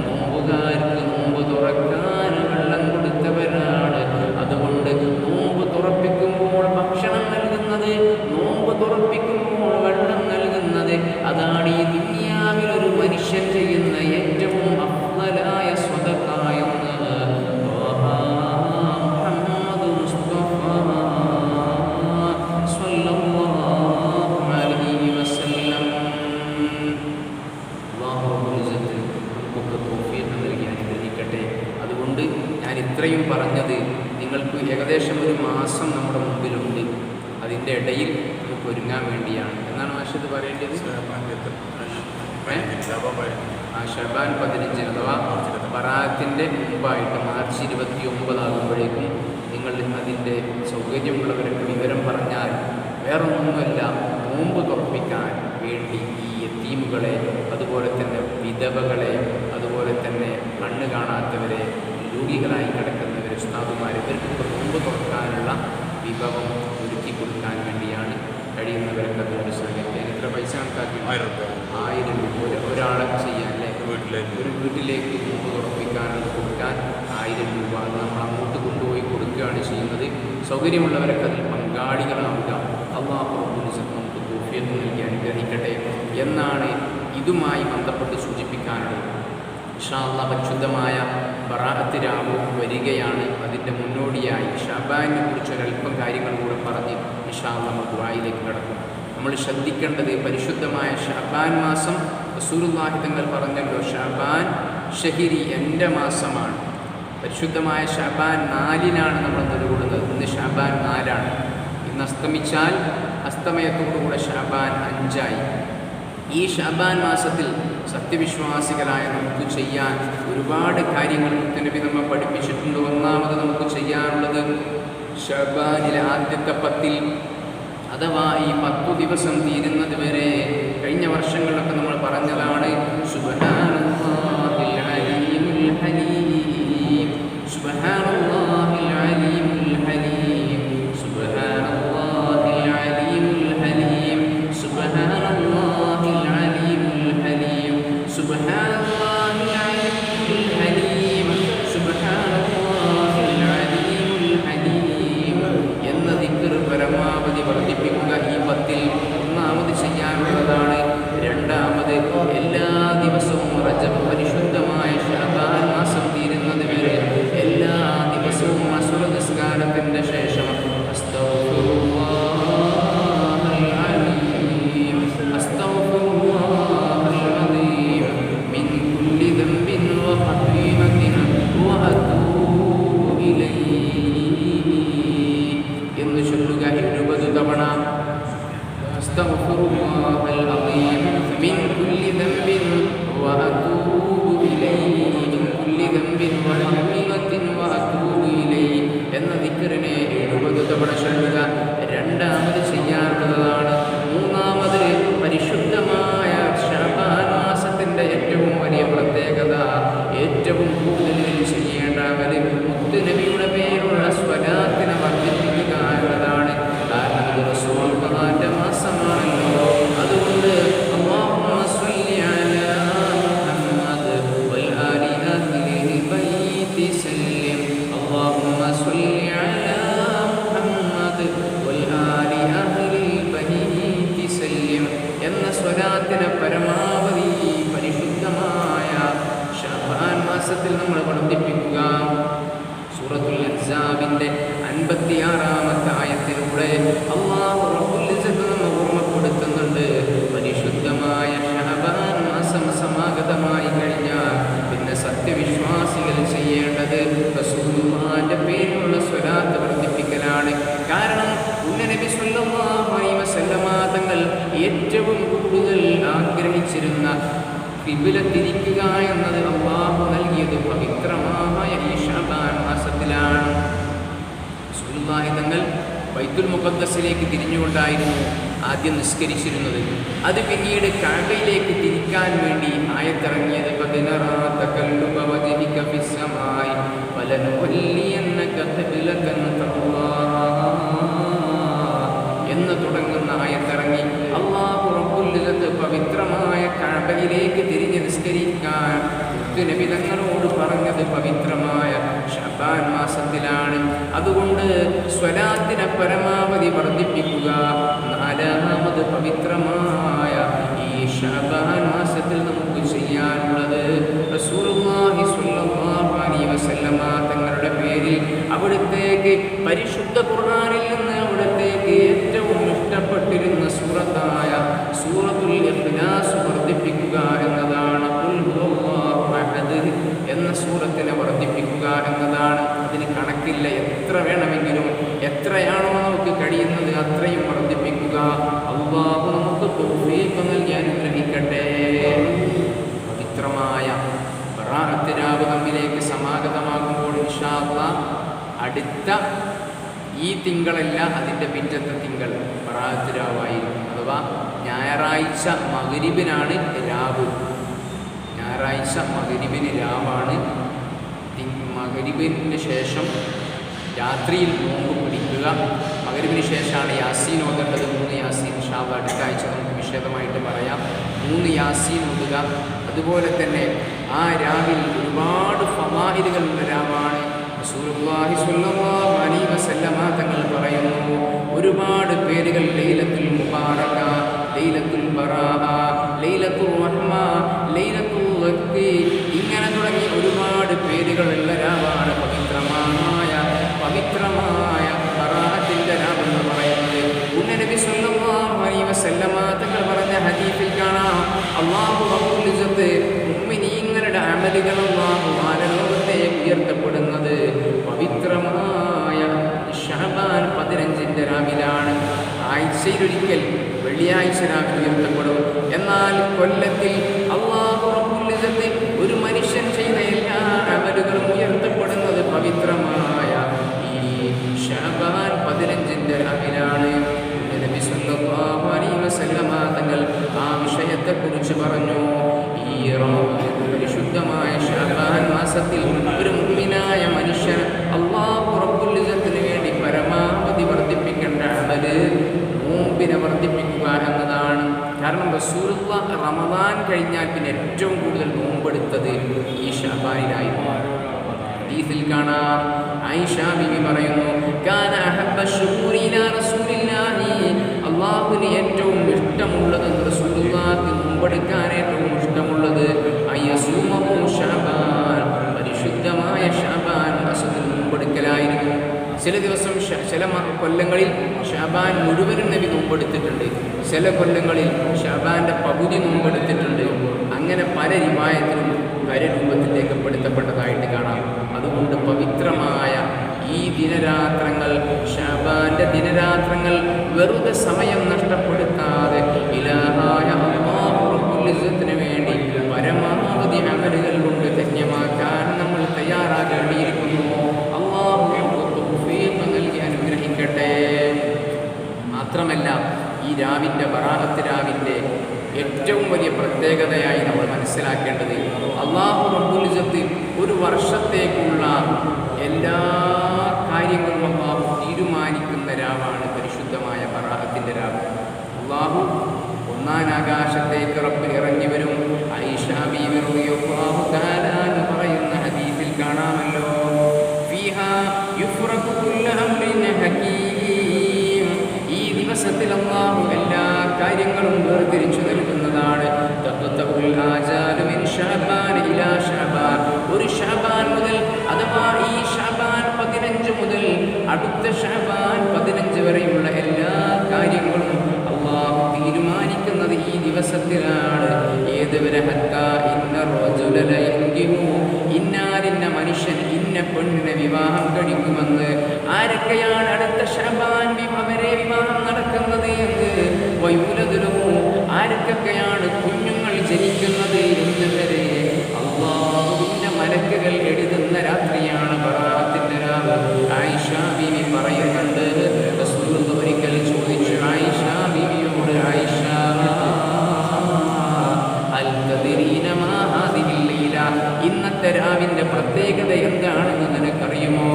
നോമ്പുകാർക്ക് നോമ്പ് തുറക്കാൻ വെള്ളം കൊടുത്തവരാണ്. അതുകൊണ്ട് നോമ്പ് തുറപ്പിക്കുമ്പോൾ ഭക്ഷണം നൽകുന്നത്, നോമ്പ് തുറപ്പിക്കുമ്പോൾ വെള്ളം നൽകുന്നത്, അതാണ് ഈ ദുനിയാവിൽ ഒരു മനുഷ്യൻ ചെയ്യുന്ന ഏറ്റവും അഫ്ളലായ സ്വതക്ക എന്ന് മുഹമ്മദ് മുസ്തഫ സ്വല്ലല്ലാഹു അലൈഹി വസല്ലം. അല്ലാഹു റബ്ബുൽ ഇസ്സത്ത് നമുക്ക് തൗഫീഖ് നൽകി അനുഗ്രഹിക്കട്ടെ. അതുകൊണ്ട് ഞാൻ ഇത്രയും പറഞ്ഞത് നിങ്ങൾക്ക് ഏകദേശം ഒരു മാസം നമ്മുടെ മുമ്പിലുണ്ട്. അതിൻ്റെ ഇടയിൽ നമുക്ക് ഒരുങ്ങാൻ വേണ്ടിയാണ്. എന്നാണ് മാഷത് പറയേണ്ടത്? ഷഅബാൻ 15 അഥവാ ബറാഅത്തിൻ്റെ മുമ്പായിട്ട് മാർച്ച് 29 ആകുമ്പോഴേക്കും നിങ്ങൾ അതിൻ്റെ സൗകര്യമുള്ളവരൊക്കെ വിവരം പറഞ്ഞാൽ വേറൊന്നുമല്ല, നോമ്പ് തുറപ്പിക്കാൻ വേണ്ടി ഈ യതീമുകളെ, അതുപോലെ തന്നെ വിധവകളെ, അതുപോലെ തന്നെ കണ്ണ് കാണാത്തവരെ, രോഗികളായി കിടക്കുന്നവരെ, ഉസ്താദുമാർ, ഇവർക്കൊക്കെ നോമ്പ് തുറക്കാനുള്ള വിഭവം ഒരുക്കി കൊടുക്കാൻ വേണ്ടിയാണ്. കഴിയുന്നവരൊക്കെ അതിനോട് സഹകരിക്കാൻ. എത്ര പൈസ കണക്കാക്കി? 1000 രൂപ ഒരാളെ ചെയ്യാൻ അല്ലേ? ഒരു വീട്ടിലേക്ക് നോമ്പ് തുറപ്പിക്കാനുള്ള കൊടുക്കാൻ 1000 രൂപ നമ്മൾ അങ്ങോട്ട് കൊണ്ടുപോയി കൊടുക്കുകയാണ് ചെയ്യുന്നത്. സൗകര്യമുള്ളവരൊക്കെ അതിൽ പങ്കാളികളാവുക. അല്ലാഹു റബ്ബുൽ ഇസ്സത്ത് നമുക്ക് തൗഫീഖ് നൽകി അനുഗ്രഹിക്കട്ടെ എന്നാണ് ഇതുമായി ബന്ധപ്പെട്ട് സൂചിപ്പിക്കാനുള്ളത്. ഇൻഷാ അല്ലാഹ് പരിശുദ്ധമായ ബറാഅത്ത് രാവ് വരികയാണ്. അതിൻ്റെ മുന്നോടിയായി ഷഅബാനെ കുറിച്ചൊരല്പം കാര്യങ്ങൾ കൂടെ പറഞ്ഞ് ഇൻഷാ അല്ലാഹ് നമ്മൾ ദുആയിലേക്ക് കടക്കും. നമ്മൾ ശ്രദ്ധിക്കേണ്ടത് പരിശുദ്ധമായ ഷഅബാൻ മാസം റസൂലുള്ളാഹി തങ്ങൾ പറഞ്ഞല്ലോ, ഷഅബാൻ ഷഹിരി, എൻ്റെ മാസമാണ്. പരിശുദ്ധമായ ഷഅബാൻ 4-നാണ് നമ്മൾ നിലകൊള്ളുന്നത്. ഇന്ന് ഷഅബാൻ 4-ആണ്. ഇന്ന് അസ്തമിച്ചാൽ അസ്തമയത്തോടുകൂടെ ഷഅബാൻ 5-ആയി. ഈ ഷഅബാൻ മാസത്തിൽ സത്യവിശ്വാസികളായ നമുക്ക് ചെയ്യാൻ ഒരുപാട് കാര്യങ്ങൾ മുത്തുനബി നമ്മെ പഠിപ്പിച്ചിട്ടുണ്ട്. ഒന്നാമത് നമുക്ക് ചെയ്യാനുള്ളത് ഷഅബാനിലെ ആദ്യത്തെ 10-ൽ അഥവാ ഈ 10 ദിവസം തീരുന്നത് വരെ, കഴിഞ്ഞ വർഷങ്ങളിലൊക്കെ നമ്മൾ പറഞ്ഞതാണ്, സുബ്ഹാനല്ലാഹിൽ അലീമുൽ ഹലീം, സുബ്ഹാനല്ലാഹിൽ അലീമുൽ ഹലീം, സുബ്ഹാനല്ലാഹിൽ അലീമുൽ ഹലീം, സുബ്ഹാനല്ലാഹിൽ അലീമുൽ ഹലീം, സുബ്ഹാനല്ലാഹിൽ അലീമുൽ ഹലീം, സുബ്ഹാനല്ലാഹിൽ അലീമുൽ ഹലീം എന്ന ദിക്ർ പരമാവധി വർദ്ധിപ്പിക്കുക. ഈ 10-ൽ ഒന്നാമത് ചെയ്യാനുള്ളതാണ്. രണ്ടാമത് എല്ലാ ദിവസവും നിസാവിൻ്റെ 56-ാമത്തെ ആയത്തിലൂടെ അല്ലാഹു റബ്ബുൽ ഇസ്സത്ത് നമ്മെ ഓർമ്മപ്പെടുത്തുന്നുണ്ട്. പരിശുദ്ധമായ ശഅബാൻ മാസം സമാഗതമായി കഴിഞ്ഞാൽ പിന്നെ സത്യവിശ്വാസികൾ ചെയ്യേണ്ടത് റസൂലുള്ളാഹിന്റെ പേരിലുള്ള സ്വലാത്ത് വർദ്ധിപ്പിക്കലാണ്. കാരണം നബി സല്ലല്ലാഹു അലൈഹി വസല്ലമ തങ്ങൾ ഏറ്റവും കൂടുതൽ ആഗ്രഹിച്ചിരുന്ന ഖിബ്ല തിരിക്കുക എന്നത് അല്ലാഹു നൽകിയത് പവിത്രമായ ഈ ശഅബാൻ മാസത്തിലാണ്. റസൂലുള്ളാഹി തങ്ങൾ ബൈത്തുൽ മുഖദ്ദസിലേക്ക് തിരിഞ്ഞുകൊണ്ടായിരുന്നു ആദ്യം നിസ്കരിച്ചിരുന്നത്. അത് പിന്നീട് കഅബയിലേക്ക് തിരിക്കാൻ വേണ്ടി ആയത്തിറങ്ങിയത് എന്ന് തുടങ്ങുന്ന ആയത്തിറങ്ങി. അല്ലാഹു റബ്ബുൽ ഇസ്സത്ത് പവിത്രമായ കഅബയിലേക്ക് തിരിഞ്ഞ് നിസ്കരിക്കാൻ നബി തങ്ങളോട് പറഞ്ഞത് പവിത്രമായ ശഅബാൻ മാസത്തിലാണ്. അതുകൊണ്ട് സ്വലാത്തിനെ പരമാവധി വർദ്ധിപ്പിക്കുക. 4ാമത് പവിത്രമായ ഈ ശഅബാൻ മാസത്തിൽ നമുക്ക് ചെയ്യാനുള്ളത് റസൂലുള്ളാഹി സ്വല്ലല്ലാഹു അലൈഹി വസല്ലമ തങ്ങളുടെ പേരിൽ അവിടുത്തേക്ക് പരിശുദ്ധ ഖുർആനിൽ നിന്ന് അവിടുത്തേക്ക് ഏറ്റവും ഇഷ്ടപ്പെട്ടിരുന്ന സൂറത്തായ സൂറത്തുൽ ഇഖ്ലാസ് വർദ്ധിപ്പിക്കുക എന്നതാണ്. എന്ന സൂറത്തിനെ വർദ്ധിപ്പിക്കുക എന്നതാണ്. അതിന് കണക്കില്ല. എത്ര വേണമെങ്കിലും, എത്രയാണോ നമുക്ക് കഴിയുന്നത് അത്രയും വർദ്ധിപ്പിക്കുക. അല്ലാഹു നമുക്ക് തൗഫീഖ് നൽകി അനുഗ്രഹിക്കട്ടെ. പവിത്രമായ ബറാഅത്ത് രാവ് നമ്മിലേക്ക് സമാഗതമാകുമ്പോൾ ഇൻഷാ അല്ലാഹ് അടുത്ത ഈ തിങ്കളല്ല, അതിൻ്റെ പിറ്റത്തെ തിങ്കൾ ബറാഅത്ത് രാവായിരിക്കും. അഥവാ ഞായറാഴ്ച മഗ്‌രിബിനാണ് രാവ്. ഞായറാഴ്ച മഗ്‌രിബിന് രാവാണ്. മഗ്‌രിബിന് ശേഷം രാത്രിയിൽ നോമ്പ് പിടിക്കുക. മഗ്‌രിബിന് ശേഷമാണ് യാസീൻ ഓതേണ്ടത്. 3 യാസീൻ ഇൻഷാ അല്ലാഹ് അടുത്ത ആഴ്ച നമുക്ക് വിശദമായിട്ട് പറയാം. 3 യാസീൻ ഓതുക. അതുപോലെ തന്നെ ആ രാവിൽ ഒരുപാട് ഫളായിലുകളുള്ള രാവാണ്. റസൂലുള്ളാഹി സ്വല്ലല്ലാഹു അലൈഹി വസല്ലമ തങ്ങൾ പറയുന്നു, ഒരുപാട് പേരുകൾ ലൈലത്തുൽ മുബാറക, ലൈലത്തുൽ ബറാഅ, ലൈലത്തുർ റഹ്മ, ലൈലത്തുൽ വഖ്തി, ഇങ്ങനെ തുടങ്ങി ഒരുപാട് പേരുകളുള്ള രാവാണ് പവിത്രമായ ബറാഅത്തിന്റെ രാവ് എന്ന് പറയുന്നത്. നബി സല്ലല്ലാഹു അലൈഹി വസല്ലമ തങ്ങൾ പറഞ്ഞ ഹദീസിൽ കാണാം, അല്ലാഹു റബ്ബുൽ ഇസ്സത്ത് മുഅ്മിനീങ്ങളുടെ അമലുകൾ അല്ലാഹു ആലലോകത്തേക്ക് ഉയർത്തപ്പെടുന്നത് പവിത്രമായ ശഅബാൻ 15ന്റെ രാവിലാണ്. ആഴ്ചയിലൊരിക്കൽ വെള്ളിയാഴ്ച രാവിലെ ഉയർത്തപ്പെടും. എന്നാൽ കൊല്ലത്തിൽ അല്ലാഹു റബ്ബുൽ ഇസ്സത്ത് ഒരു മനുഷ്യൻ ചെയ്ത എല്ലാ അമലുകളും ഉയർത്തപ്പെടുന്നത് പവിത്രമായ ഈ ശഅബാൻ 15ന്റെ രാവിലാണ്. നബി സല്ലല്ലാഹു അലൈഹി വസല്ലമ തങ്ങൾ ആ വിഷയത്തെക്കുറിച്ച് പറഞ്ഞു. ഈ പരിശുദ്ധമായ ശഅബാൻ മാസത്തിൽ ഒരു മുഅ്മിനായ മനുഷ്യൻ അല്ലാഹു റബ്ബുൽ ഇസ്സത്തിന് വേണ്ടി പരമാവധി വർദ്ധിപ്പിക്കേണ്ട അമല് നോമ്പിനെ വർദ്ധിപ്പിക്കുക എന്നതാണ്. കാരണം റസൂലുള്ളാഹി റമദാൻ കഴിഞ്ഞാൽ പിന്നെ ഏറ്റവും കൂടുതൽ നോമ്പെടുത്തത് ഈ ശഅബാനിലായിരുന്നു. ഹദീസിൽ കാണാം, ആയിഷ ബിബി പറയുന്നു, കാന അഹബ്ബ ശുഹൂരി ഇലാ റസൂലില്ലാഹി, അല്ലാഹുവിന് ഏറ്റവും ഇഷ്ടമുള്ളത് റസൂലുള്ളാഹിക്ക് നോമ്പെടുക്കാൻ ഏറ്റവും ഇഷ്ടമുള്ളത് അയസൂമഹു ശഅബാൻ, പരിശുദ്ധമായ ശഅബാൻ മാസത്തിൽ നോമ്പെടുക്കലായിരുന്നു. ചില ദിവസം ചില കൊല്ലങ്ങളിൽ ശഅബാൻ മുഴുവനും നബി നോമ്പെടുത്തിട്ടുണ്ട്. ചില കൊല്ലങ്ങളിൽ ശഅബാന്റെ പകുതി നോമ്പെടുത്തിട്ടുണ്ട്. അങ്ങനെ പല റിവായത്തിലും പല രൂപത്തിൽ രേഖപ്പെടുത്തപ്പെട്ടതായിട്ട് കാണാം. അതുകൊണ്ട് പവിത്രമായ ഈ ദിനരാത്രങ്ങൾ, ശഅബാന്റെ ദിനരാത്രങ്ങൾ വെറുതെ സമയം നഷ്ടപ്പെടുത്താതെ ഇലാഹായ അല്ലാഹു റബ്ബുൽ ഇസ്സത്തിന് വേണ്ടി പരമാവധി അമലുകൾ കൊണ്ട് ധന്യമാക്കാൻ നമ്മൾ തയ്യാറാകേണ്ടിയിരിക്കുന്നു. അല്ലാഹു തൗഫീഖ് നൽകി അനുഗ്രഹിക്കട്ടെ. മാത്രമല്ല ഈ രാവിൻ്റെ ബറാഅത്ത് രാവിൻ്റെ ഏറ്റവും വലിയ പ്രത്യേകതയായി നമ്മൾ മനസ്സിലാക്കേണ്ടത്, അല്ലാഹു റബ്ബുൽ ഇസ്സത്ത് ഒരു വർഷത്തേക്കുള്ള എല്ലാ കാര്യങ്ങളും അല്ലാഹു തീരുമാനിക്കുന്ന രാവാണ് പരിശുദ്ധമായ ബറാഅത്തിൻ്റെ രാവ്. അല്ലാഹു 1-ാം ആകാശത്തേക്ക് റബ്ബ് ഇറങ്ങി വരും. ആയിഷ ബീവി റളിയല്ലാഹു തആല എന്ന് പറയുന്ന ഹദീസിൽ കാണാമല്ലോ, ഫീഹാ യുഫ്റഖു കുല്ലു അംറിൻ ഹകീം, ഈ ദിവസത്തിൽ അല്ലാഹു എല്ലാ കാര്യങ്ങളും വേർതിരിച്ചു നൽകുന്നതാണ്. തഖ്തഉൽ ആജാലു മിൻ ശഅബാൻ ഇലാ ശഅബാൻ, ഒരു ശഅബാൻ മുതൽ അഥവാ ഈ ശഅബാൻ 15 മുതൽ അടുത്ത ശഅബാൻ 15 വരെയുള്ള എല്ലാ കാര്യങ്ങളും അല്ലാഹു തീരുമാനിക്കുന്നത് ഈ ദിവസത്തിലാണ്. ഏതുവരെ? ഹത്താ ഇന്ന റജുല ലയൻകിഹു, ഇന്നാലിന്ന മനുഷ്യൻ ഇന്ന പെണ്ണിനെ വിവാഹം കഴിക്കുമെന്ന്. ആരൊക്കെയാണ് അടുത്ത ശഅബാൻ അവരെ വിവാഹം നടക്കുന്നത് എന്ന്? വയുലദുലഹു, ആർക്കൊക്കെയാണ് കുഞ്ഞുങ്ങൾ ജനിക്കുന്നത് എന്ന് വരെ അല്ലാഹുവിന്റെ മലക്കുകൾ എഴുതുന്ന രാത്രിയാണ് ബറാഅത്തിന്റെ രാവ്. ആയിഷ ബീവി പറയുന്നുണ്ട്, റസൂലുള്ളാഹി ഒരിക്കൽ ചോദിച്ചു ആയിഷ ബീവിയോട്, ആയിഷ അൽ തദ്രീന മാ ഹാദിഹിൽ ലൈല, ഇന്നത്തെ രാവിന്റെ പ്രത്യേകത എന്താണെന്ന് നിനക്കറിയുമോ?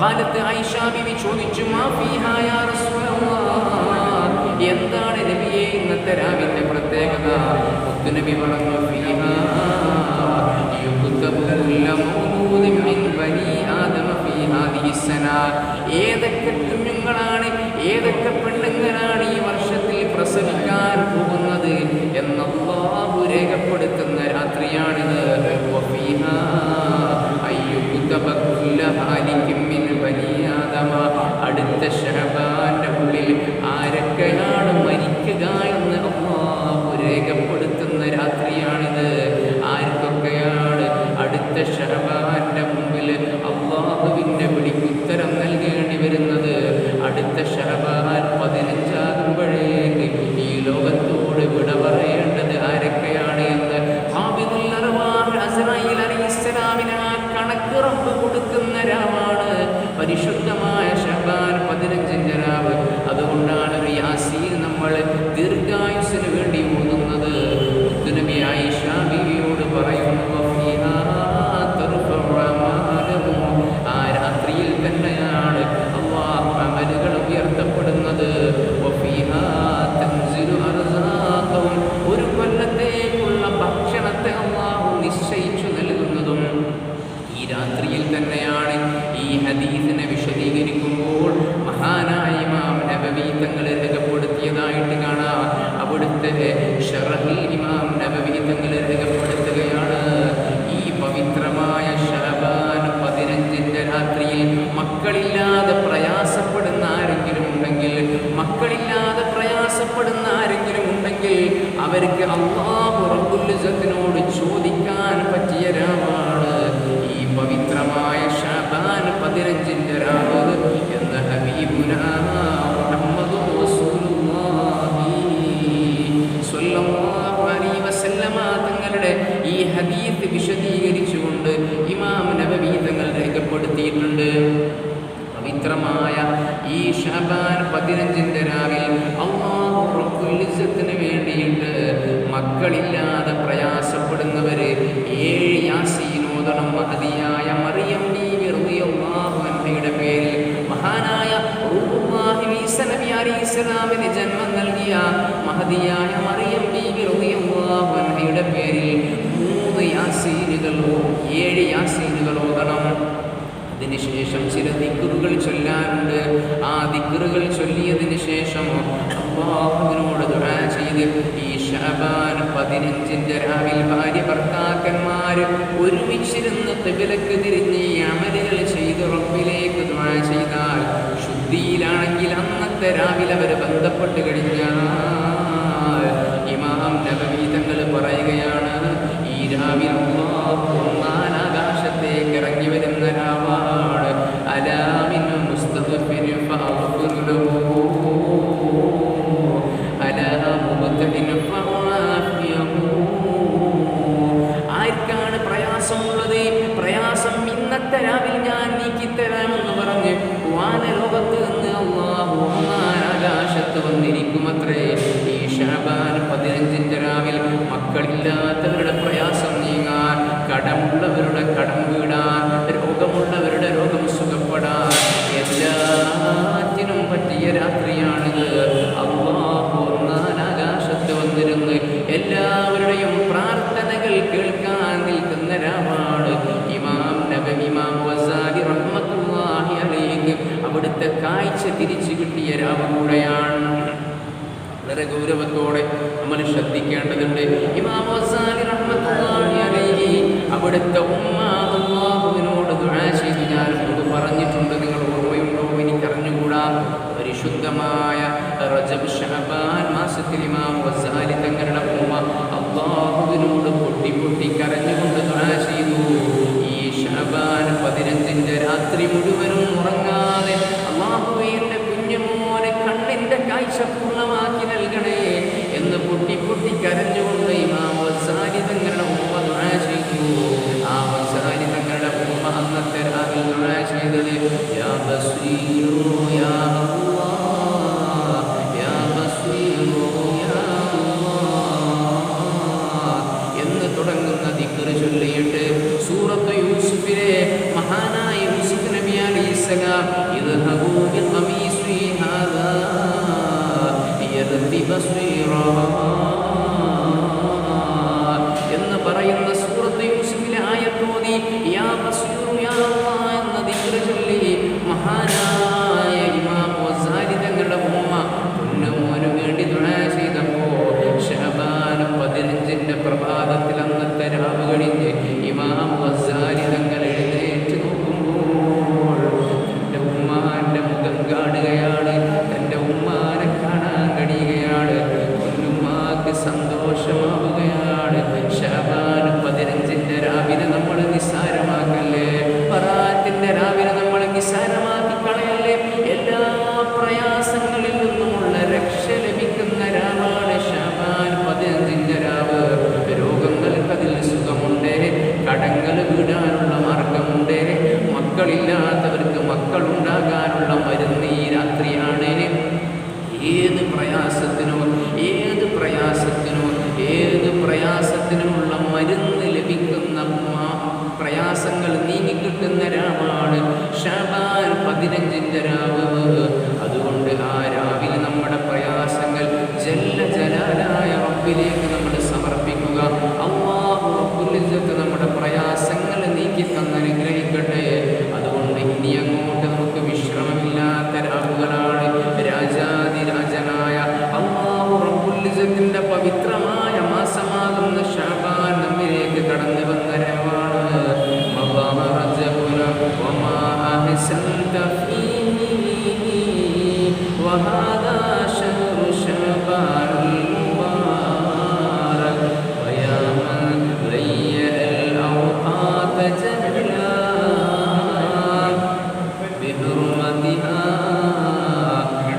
ഖാലത്ത്, ആയിഷ ബീവി ചോദിച്ചു, മാ ഫീഹാ യാ റസൂലല്ലാഹ്, എന്താണ് നബിയേ ഇന്നത്തെ രാവിന്റെ പ്രത്യേകത? മുത്തുനബി പറഞ്ഞു, ഫീഹാ യുക്തബു കുല്ലു മൗലൂദിൻ മിൻ ബനി ആദമ ഫീ ഹാദിഹി സന, ഏതൊക്കെ കുഞ്ഞുങ്ങളാണ്, ഏതൊക്കെ പെണ്ണുങ്ങളാണ് ഈ വർഷത്തിൽ പ്രസവിക്കാൻ പോകുന്നത് എന്ന് അല്ലാഹു രേഖപ്പെടുത്തുന്ന രാത്രിയാണിത്. വഫീഹാ അയ്യുക്തബ കുല്ലു ഹാലികിൻ മിൻ ബനി ആദമ, അടുത്ത ശഅബാന്റെ ഉള്ളിൽ ആരൊക്കെയാണ് മരിക്കുക എന്ന് അല്ലാഹു രേഖപ്പെടുത്തുന്ന രാത്രിയാണിത്. ആർക്കൊക്കെയാണ് അടുത്ത ശഅബാന്റെ മുമ്പിൽ അല്ലാഹുവിന്റെ വിളിക്കുത്തരം നൽകേണ്ടി വരുന്നത്? അടുത്ത ശഅബാൻ 15 ആകുമ്പോഴേക്ക് ഈ ലോകത്തോട് വിട പറയേണ്ടത് ആരൊക്കെയാണ് എന്ന് ഖാബിദുൽ അർവാഹ് അസ്റായീൽ അലൈഹിസ്സലാമിന് ആ കണക്ക് റബ്ബ് കൊടുക്കുന്ന രാവാണ് പരിശുദ്ധമായ ശഅബാൻ 15ന്റെ രാവ്. അതുകൊണ്ടാണ് യാസീൻ നമ്മൾ ദീർഘായുസ്സിന് വേണ്ടി ഓതുന്നത്. മുത്തുനബി ആയിഷ ബീവിയോട് പറയുന്നു, വഫീഹാ തർഫഉ അമാലഹും, ആ രാത്രിയിൽ തന്നെയാണ് അല്ലാഹു അമലുകൾ ഉയർത്തപ്പെടുന്നത്. വഫീഹാ തൻസിലു അർസാഖഹും, ഒരു കൊല്ലത്തേക്കുള്ള ഭക്ഷണത്തെ അല്ലാഹു നിശ്ചയിച്ചു നൽകുന്നതും ഈ രാത്രിയിൽ തന്നെയാണ്. ഈ ഹദീസിനെ വിശദീകരിക്കുമ്പോൾ മഹാനായ ഇമാം നബവി തങ്ങൾ രേഖപ്പെടുത്തിയതായിട്ട് കാണാം. അവിടുത്തെ ശറഹിൽ ഇമാം നബവി തങ്ങൾ രേഖപ്പെടുത്തുകയാണ്, ഈ പവിത്രമായ ശഅബാൻ 15ന്റെ രാത്രിയിൽ മക്കളില്ലാതെ പ്രയാസപ്പെടുന്ന ആരെങ്കിലും ഉണ്ടെങ്കിൽ, മക്കളില്ലാതെ പ്രയാസപ്പെടുന്ന ആരെങ്കിലും ഉണ്ടെങ്കിൽ അവർക്ക് അല്ലാഹു റബ്ബുൽ ഇസ്സത്തിനോട് ചോദിക്കാൻ പറ്റിയ രാവാണ് ഈ പവിത്രമായ ശഅബാൻ 15ന്റെ രാവ് എന്ന് ഹബീബുനാ മുഹമ്മദുർ റസൂലുള്ളാഹി സ്വല്ലല്ലാഹു അലൈഹി വസല്ലമ തങ്ങളുടെ ഈ ഹദീസ് വിശദീകരിച്ചുകൊണ്ട് ഇമാം നബവി തങ്ങൾ രേഖപ്പെടുത്തിയിട്ടുണ്ട്. പവിത്രമായ ഈ ശഅബാൻ 15ന്റെ രാവിൽ അല്ലാഹു റബ്ബുൽ ഇസ്സത്തിന് വേണ്ടിയിട്ട് മക്കളില്ലാതെ പ്രയാസപ്പെടുന്നവര് 7 യാസീൻ ഓതണം. മഹദിയായ മറിയം ബീവി റളിയല്ലാഹു അൻഹയുടെ പേരിൽ മഹാനായ റൂഹുല്ലാഹി ഈസാ നബി അലൈഹിസ്സലാമിന് ജന്മം നൽകിയ മഹദിയായ മറിയം ബീവി റളിയല്ലാഹു അൻഹയുടെ പേരിൽ 3 യാസീനുകൾ 7 യാസീനുകൾ ഓതണം. അതിനുശേഷം ചില ദിക്റുകൾ ചൊല്ലാനുണ്ട്. ആ ദിക്റുകൾ ചൊല്ലിയതിന് ശേഷം അല്ലാഹുവിനോട് ദുആ ചെയ്ത് ഈ ശഅബാൻ 15ന്റെ രാവിൽ ഭാര്യ ഭർത്താക്കന്മാർ ഒരുമിച്ചിരുന്ന് ഖിബ്ലക്ക് തിരിഞ്ഞ് ഈ അമലുകൾ ചെയ്ത് റബ്ബിലേക്ക് ദുആ ചെയ്താൽ, ശുദ്ധിയിലാണെങ്കിൽ അന്നത്തെ രാവിലെ അവർ ബന്ധപ്പെട്ട് കഴിഞ്ഞാൽ ഇമാം നബവി തങ്ങൾ പറയുകയാണ്, ഈ രാവിലെ അല്ലാഹു ഒന്നാം ആകാശത്തേക്ക് ഇറങ്ങി വരുന്ന രാവാണ്. അലാ മിൻ മുസ്തഗ്ഫിൻ ഫഅഗ്ഫിർ ലഹു അലാ മുബ്തദിൻ ഫഅഫിയഹു. ആർക്കാണ് പ്രയാസമുള്ളത്? പ്രയാസം ഇന്നത്തെ രാവിൽ ഞാൻ നീക്കിത്തരാമെന്ന് പറഞ്ഞ് വാനലോകത്ത് നിന്ന് അല്ലാഹു ഒന്നാം ആകാശത്ത് വന്നിരിക്കുമത്രേ. ഈ ശഅബാൻ 15ന്റെ രാവിൽ മക്കളില്ലാത്തവരുടെ പ്രയാസം നീങ്ങാൻ, കടമുള്ളവരുടെ കടം വീടാൻ, രോഗമുള്ളവരുടെ രോഗം സുഖപ്പെടാൻ, എല്ലാറ്റിനും പറ്റിയ രാത്രിയാണിത്. അല്ലാഹു ഒന്നാം ആകാശത്ത് വന്നിരുന്ന് എല്ലാവരുടെയും പ്രാർത്ഥനകൾ കേൾക്കാൻ നിൽക്കുന്ന രാവാണ്. ഇമാം നബവി ഇമാം ഗസാലി റഹ്മത്തുള്ളാഹി അലൈഹി അവിടുത്തെ കാഴ്ച തിരിച്ചു കിട്ടിയ രാവ് കൂടെയാണ്. വളരെ ഗൗരവത്തോടെ നമ്മൾ ശ്രദ്ധിക്കേണ്ടതുണ്ട്. ഇമാം ഗസാലി റഹ്മത്തുള്ളാഹി അലൈഹി അവിടുത്തെ ഉമ്മ അല്ലാഹുവിനോട് ദുആ ചെയ്തു. ഞാൻ പറഞ്ഞിട്ടുണ്ട്, നിങ്ങൾ ഓർമ്മയുണ്ടോ എനിക്ക് റജബ് ശഅബാൻ മാസത്തിൽ ഇമാം ഗസാലി തങ്ങളുടെ ഉമ്മ അല്ലാഹുവിനോട് പൊട്ടി പൊട്ടി കരഞ്ഞുകൊണ്ട് ദുആ ചെയ്തു. ഈ ശഅബാൻ 15 രാത്രി മുഴുവനും ഉറങ്ങാതെ അല്ലാഹുവേ എൻ്റെ കുഞ്ഞുമോനെ കണ്ണിൻ്റെ കാഴ്ച പൂർണ്ണമാക്കി നൽകണേ എന്ന് പൊട്ടി പൊട്ടി കരഞ്ഞുകൊണ്ട് ഇമാം ഗസാലി തങ്ങളുടെ ഉമ്മ ദുആ ചെയ്തു. ആ ഗസാലി തങ്ങളുടെ ഉമ്മ അന്നത്തെ രാവിൽ ദുആ ചെയ്തത് യാ ബസീറു യാ അല്ലാഹ് യാ ബസീറു യാ അല്ലാഹ് എന്ന് തുടങ്ങുന്ന ദിക്ർ ചൊല്ലിയിട്ട് സൂറത്ത് യൂസുഫിലെ മഹാനായ യൂസുഫ് നബി അലൈഹിസ്സലാം ഇദ്ഹബൂ ബിഖമീസി ഹാദാ യർതി ബസീറാ എന്ന് പറയുന്ന സൂറത്ത് യൂസുഫിലെ ആയത്തോതി യാ ബസീറു യാ അല്ലാഹ് എന്ന ദിക്ർ ചൊല്ലി മഹാനായ ഇമാം ഗസാലി തങ്ങളുടെ ഉമ്മ പൊന്നുമോന് വേണ്ടി ദുആ ചെയ്തപ്പോൾ ശഅബാൻ 15 പ്രഭാതത്തിൽ അന്നത്തെ രാവ് കഴിഞ്ഞ് ഇമാം ഗസാലി തങ്ങൾ എഴുന്നേറ്റ് നോക്കുമ്പോൾ തൻ്റെ ഉമ്മാൻ്റെ മുഖം കാണുകയാണ്, തൻ്റെ ഉമ്മാനെ കാണാൻ കഴിയുകയാണ്. പൊന്നുമ്മാക്ക് സന്തോഷമാവുകയാണ്. ശഅബാൻ 15 രാവിലെ നമ്മൾ നിസ്സാരമാക്കല്ലേ, ബറാത്തിന്റെ രാവിലെ നമ്മൾ നിസ്സാരമാക്കി കളയല്ലേ. എല്ലാ പ്രയാസങ്ങളിൽ നിന്നുമുള്ള രക്ഷ ലഭിക്കുന്ന രാവാണ് ശഅബാൻ 15 രാവ്. രോഗങ്ങൾക്കതിൽ സുഖമുണ്ട്, കടങ്ങൾ വീടാനുള്ള മാർഗമുണ്ട്, മക്കളില്ലാത്തവർക്ക് മക്കളുണ്ടാകാനുള്ള മരുന്ന് ഈ രാത്രിയാണ്. ഏത് പ്രയാസത്തിനുമുള്ള മരുന്ന് ലഭിക്കുന്ന പ്രയാസങ്ങൾ നീങ്ങിക്കിട്ടുന്ന രാവാണ് ശഅബാൻ 15 രാവ്. അതുകൊണ്ട് ആ രാവിലെ നമ്മുടെ പ്രയാസങ്ങൾ ജല്ല ജലാലായ റബ്ബിലേക്ക് നമ്മൾ സമർപ്പിക്കുക. അല്ലാഹു റബ്ബുൽ ഇസ്സത്ത് നമ്മുടെ പ്രയാസങ്ങൾ നീക്കി തന്നനുഗ്രഹിക്കട്ടെ. അതുകൊണ്ട് ഇനി അങ്ങോട്ട് നമുക്ക് വിശ്രമമില്ലാത്ത രാവുകളാണ്. രാജാതിരാജനായ അല്ലാഹു റബ്ബുൽ ഇസ്സത്തിന്റെ പവിത്രമായ മാസമാകുന്ന ശഅബാൻ നമ്മിലേക്ക് കടന്നു വന്ന രാവാണ്. وما أحسنت فيه وهذا شهر شعبان المبارك ويا من ضيع الأوقات جهلا بحرمتها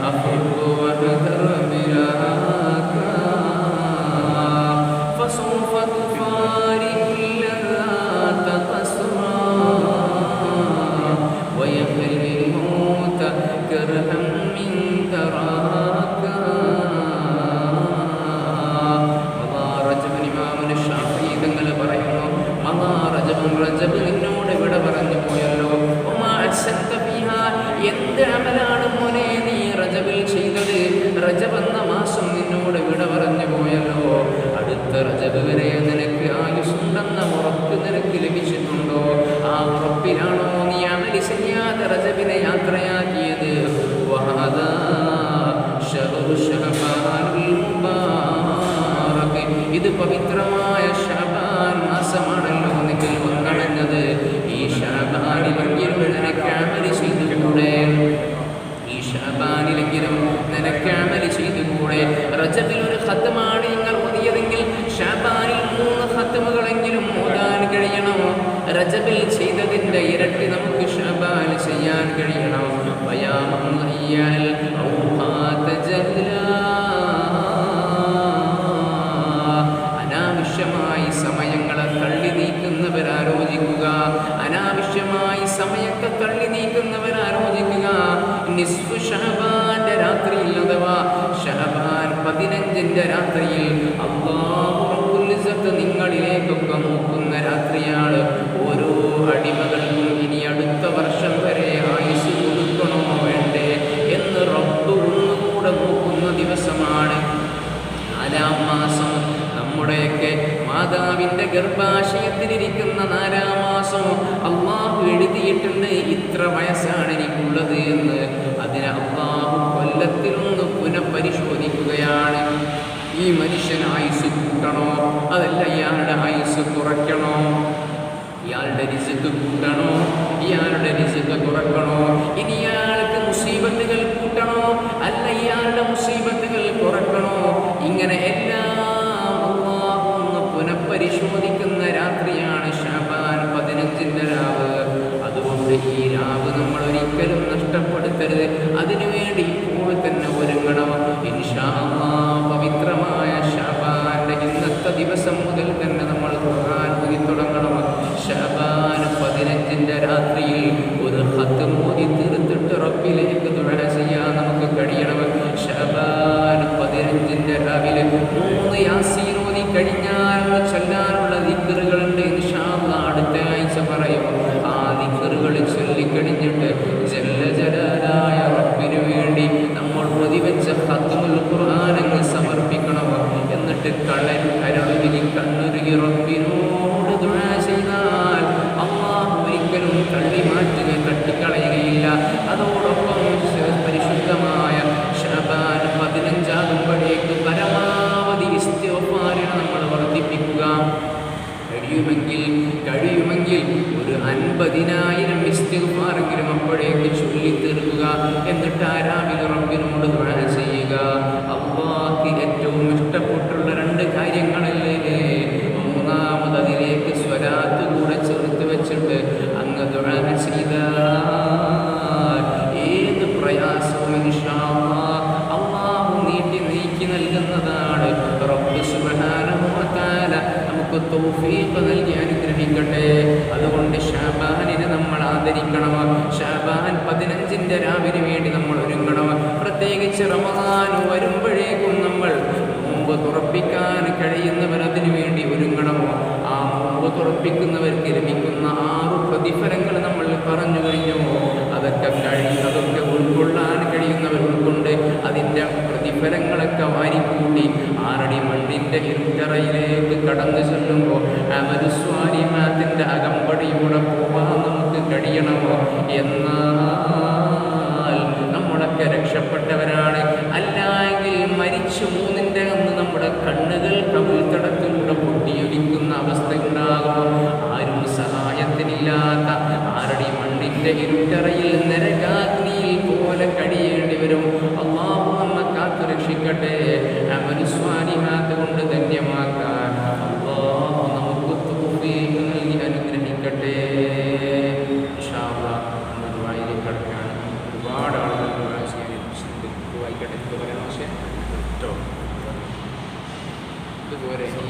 أحب وأحذر بلاك فسوف تفارق اللذات قسرا ويحل الموت كرها من تراك ഇമാമുൽ ഷാഫിഈ തങ്ങൾ പറയുന്നു, റജബ് നിന്നോട് ഇവിടെ പറഞ്ഞു പോയല്ലോ. എന്ത് അമലാണ് മോനെ നീ റജബിൽ ചെയ്തത്? റജബ് എന്ന മാസം നിന്നോട് ഇവിടെ പറഞ്ഞു പോയല്ലോ. അടുത്ത റജബ് വരെ നിനക്ക് ആയുസ്സുണ്ടെന്ന ഉറപ്പ് നിനക്ക് ലഭിച്ചിട്ടുണ്ടോ? ആ ഉറപ്പിലാണോ നീ അമലി ചെയ്യാതെ റജബിനെ യാത്രയാക്കിയത്? ഇത് പവിത്രമായ ശഅബാൻ മാസമാണല്ലോ നിങ്ങൾ വന്നടഞ്ഞത്. ഈ ശഅബാനിലെങ്കിലും നിനക്ക് അമലി ചെയ്തുകൂടെ? ഈ ശഅബാനിലെങ്കിലും നിനക്ക് അമലി ചെയ്തുകൂടെ? റജബിൽ ഒരു ഖത്മാണ് നിങ്ങൾ ഓതിയതെങ്കിൽ ശഅബാനിൽ 3 ഖത്മുകളെങ്കിലും ഓതാൻ കഴിയണം. റജബിൽ ചെയ്തതിൻ്റെ ഇരട്ടി നമുക്ക് ശഅബാൻ ചെയ്യാൻ കഴിയണം. അനാവശ്യമായി സമയങ്ങളെ തള്ളി നീക്കുന്നവരാലോചിക്കുക. അനാവശ്യമായി സമയത്തെ തള്ളി നീക്കുന്നവരാലോചിക്കുക. നിസ്ഫു ശഅബാന്റെ രാത്രിയിൽ അഥവാ ശഅബാൻ 15 രാത്രിയിൽ അല്ലാഹു റബ്ബുൽ ഇസ്സത്ത് നിങ്ങളിലേക്കൊക്കെ നോക്കുന്ന രാത്രിയാണ്. ഓരോ അടിമകൾക്കും ഇനി അടുത്ത വർഷം വരെ ആയുസ് കൊടുക്കണോ വേണ്ടേ എന്ന് റബ്ബ് ഒന്നുകൂടെ നോക്കുന്ന ദിവസമാണ്. 4-ാം മാസം നമ്മുടെയൊക്കെ മാതാവിൻ്റെ ഗർഭാശയത്തിലിരിക്കുന്ന 4-ാം മാസം അള്ളാഹു എഴുതിയിട്ടുണ്ട് ഇത്ര വയസ്സാണ് എനിക്കുള്ളത് എന്ന്. അതിന് അള്ളാഹു കൊല്ലത്തിലൊന്ന് പുനഃപരിശോധിക്കുകയാണ്. ഈ മനുഷ്യൻ ആയുസ് കൂട്ടണോ അതല്ല ഇയാളുടെ ആയുസ് കുറയ്ക്കണോ? ഇയാളുടെ റിസ്ക് കൂട്ടണോ ഇയാളുടെ റിസ്ക് കുറയ്ക്കണോ? ഇനി ഇയാൾക്ക് മുസീബത്തുകൾ കൂട്ടണോ അല്ല ഇയാളുടെ മുസീബത്തുകൾ കുറക്കണോ. ഇങ്ങനെ എല്ലാം അല്ലാഹു ഒന്ന് പുനഃപരിശോധിക്കുന്ന രാത്രിയാണ് ശഅബാൻ 15-ന്റെ രാവ്. അതുകൊണ്ട് ഈ രാവ് നമ്മൾ ഒരിക്കലും നഷ്ടപ്പെടുത്തരുത്. അതിനുവേണ്ടി ഇപ്പോൾ തന്നെ ഒരുങ്ങണം. ഇൻഷാ അല്ലാഹ് പവിത്രമായ ശഅബാന്റെ ഇന്നത്തെ ദിവസം മുതൽ തന്നെ നമ്മൾ ഖുർആൻ ഓതി തുടങ്ങണം. ശഅബാൻ 15-ന്റെ രാത്രിയിൽ ഒരു ഖത്ം ഓതി തീർത്തിട്ട് റബ്ബിലേക്ക് ദുആ ചെയ്യാൻ നമുക്ക് കഴിയണം. ശഅബാൻ 15-ന്റെ രാവിലെ 3 യാസീൻ ഓതി കഴിഞ്ഞാൽ ചൊല്ലാനുള്ള ദിക്റുകളുണ്ട്. ഇൻഷാ അല്ലാഹ് അടുത്ത ആഴ്ച പറയും. ആ ദിക്റുകൾ ചൊല്ലിക്കഴിഞ്ഞിട്ട് ജല്ല ജലാലായ റബ്ബിനു വേണ്ടി നമ്മൾ പ്രതിവെച്ച ഖത്മുൽ ഖുർആൻ അങ്ങ് സമർപ്പിക്കണം. എന്നിട്ട് കരളുരുകി കണ്ണുരുകി റബ്ബിനോട് ദുആ ചെയ്താൽ അല്ലാഹു ഒരിക്കലും തട്ടിക്കളയുകയില്ല. അതോടൊപ്പം പരിശുദ്ധമായ ശഅബാൻ 15 ആകുമ്പോഴേക്ക് പരമാവധി ഇസ്തിഗ്ഫാറിനെ നമ്മൾ വർദ്ധിപ്പിക്കുക. കഴിയുമെങ്കിൽ ഒരു 50,000 ഇസ്തിഗ്ഫാറെങ്കിലും അപ്പോഴേക്ക് ചൊല്ലിത്തീർക്കുക. എന്നിട്ട് ആ രാവിലെ റബ്ബിനോട് ദുആ ചെയ്യുക. അല്ലാഹുവിന് ഏറ്റവും ഇഷ്ടപ്പെട്ടുള്ള 2 കാര്യങ്ങളല്ലേ. മൂന്നാമത് അതിലേക്ക് സ്വലാത്ത് കൂടെ ചേർത്ത് വെച്ചിട്ട് അങ്ങ് ദുആ ചെയ്താൽ ഏത് പ്രയാസവും ഇൻഷാ അല്ലാഹു നീക്കി നൽകുന്നതാണ്. റബ്ബ് സുബ്ഹാനഹു വ തആല നമുക്ക് തൗഫീഖ് നൽകി അനുഗ്രഹിക്കട്ടെ. അതുകൊണ്ട് ശഅബാനിനെ നമ്മൾ ആദരിക്കണം. ശഅബാൻ 15-ന്റെ രാവിന് വേണ്ടി നമ്മൾ ഒരുങ്ങണം. പ്രത്യേകിച്ച് റമദാൻ വരുമ്പോഴേക്കും നമ്മൾ നോമ്പ് തുറപ്പിക്കാൻ കഴിയുന്നവർ അതിനു വേണ്ടി ഒരുങ്ങണമോ. ആ നോമ്പ് തുറപ്പിക്കുന്നവർക്ക് ലഭിക്കുന്ന 6 പ്രതിഫലങ്ങൾ നമ്മൾ പറഞ്ഞു കഴിഞ്ഞു. അതൊക്കെ ഉൾക്കൊള്ളാൻ കഴിയുന്നവർ ഉൾക്കൊണ്ട് അതിൻ്റെ പ്രതിഫലങ്ങളൊക്കെ വാരിക്കൂട്ടി 6 അടി മണ്ണിൻ്റെ ഇരുട്ടറയിലേക്ക് കടന്നു ചെല്ലുമ്പോൾ അമലുസ്വാലിഹാത്തിന്റെ അകമ്പടിയൂടെ പോവാൻ നമുക്ക് കഴിയണമോ. എന്നാൽ നമ്മളൊക്കെ രക്ഷപ്പെട്ടവരാണ്. അല്ലായെങ്കിൽ മരിച്ചു 3-ന്റെ അന്ന് നമ്മുടെ കണ്ണുകൾ കവിൾത്തടത്തിലൂടെ പൊട്ടിയൊലിക്കുന്ന അവസ്ഥയുണ്ടാകും. ആരും സഹായത്തിനില്ലാത്ത 6 അടി മണ്ണിൻ്റെ ഇരുട്ടറയിൽ നരകാഗ്നിയിൽ പോലെ കഴിയേണ്ടി വരും. അല്ലാഹു നമ്മെ കാത്തു രക്ഷിക്കട്ടെ. അമലുസ്വാലിഹാത്ത് കൊണ്ട് ധന്യമാക്കാൻ അല്ലാഹു നമുക്ക് തൗഫീഖ് നൽകി അനുഗ്രഹിക്കട്ടെ. ഇൻഷാ അല്ലാഹ് നമ്മൾ ദുആയിലേക്ക് കടക്കുകയാണ്. ഒരുപാട് ആളുകൾ ദുആ ചെയ്യാൻ വായിക്കട്ടെ.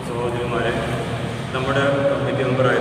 സഹോദരന്മാരെ, നമ്മുടെ കമ്മിറ്റി മെമ്പറായ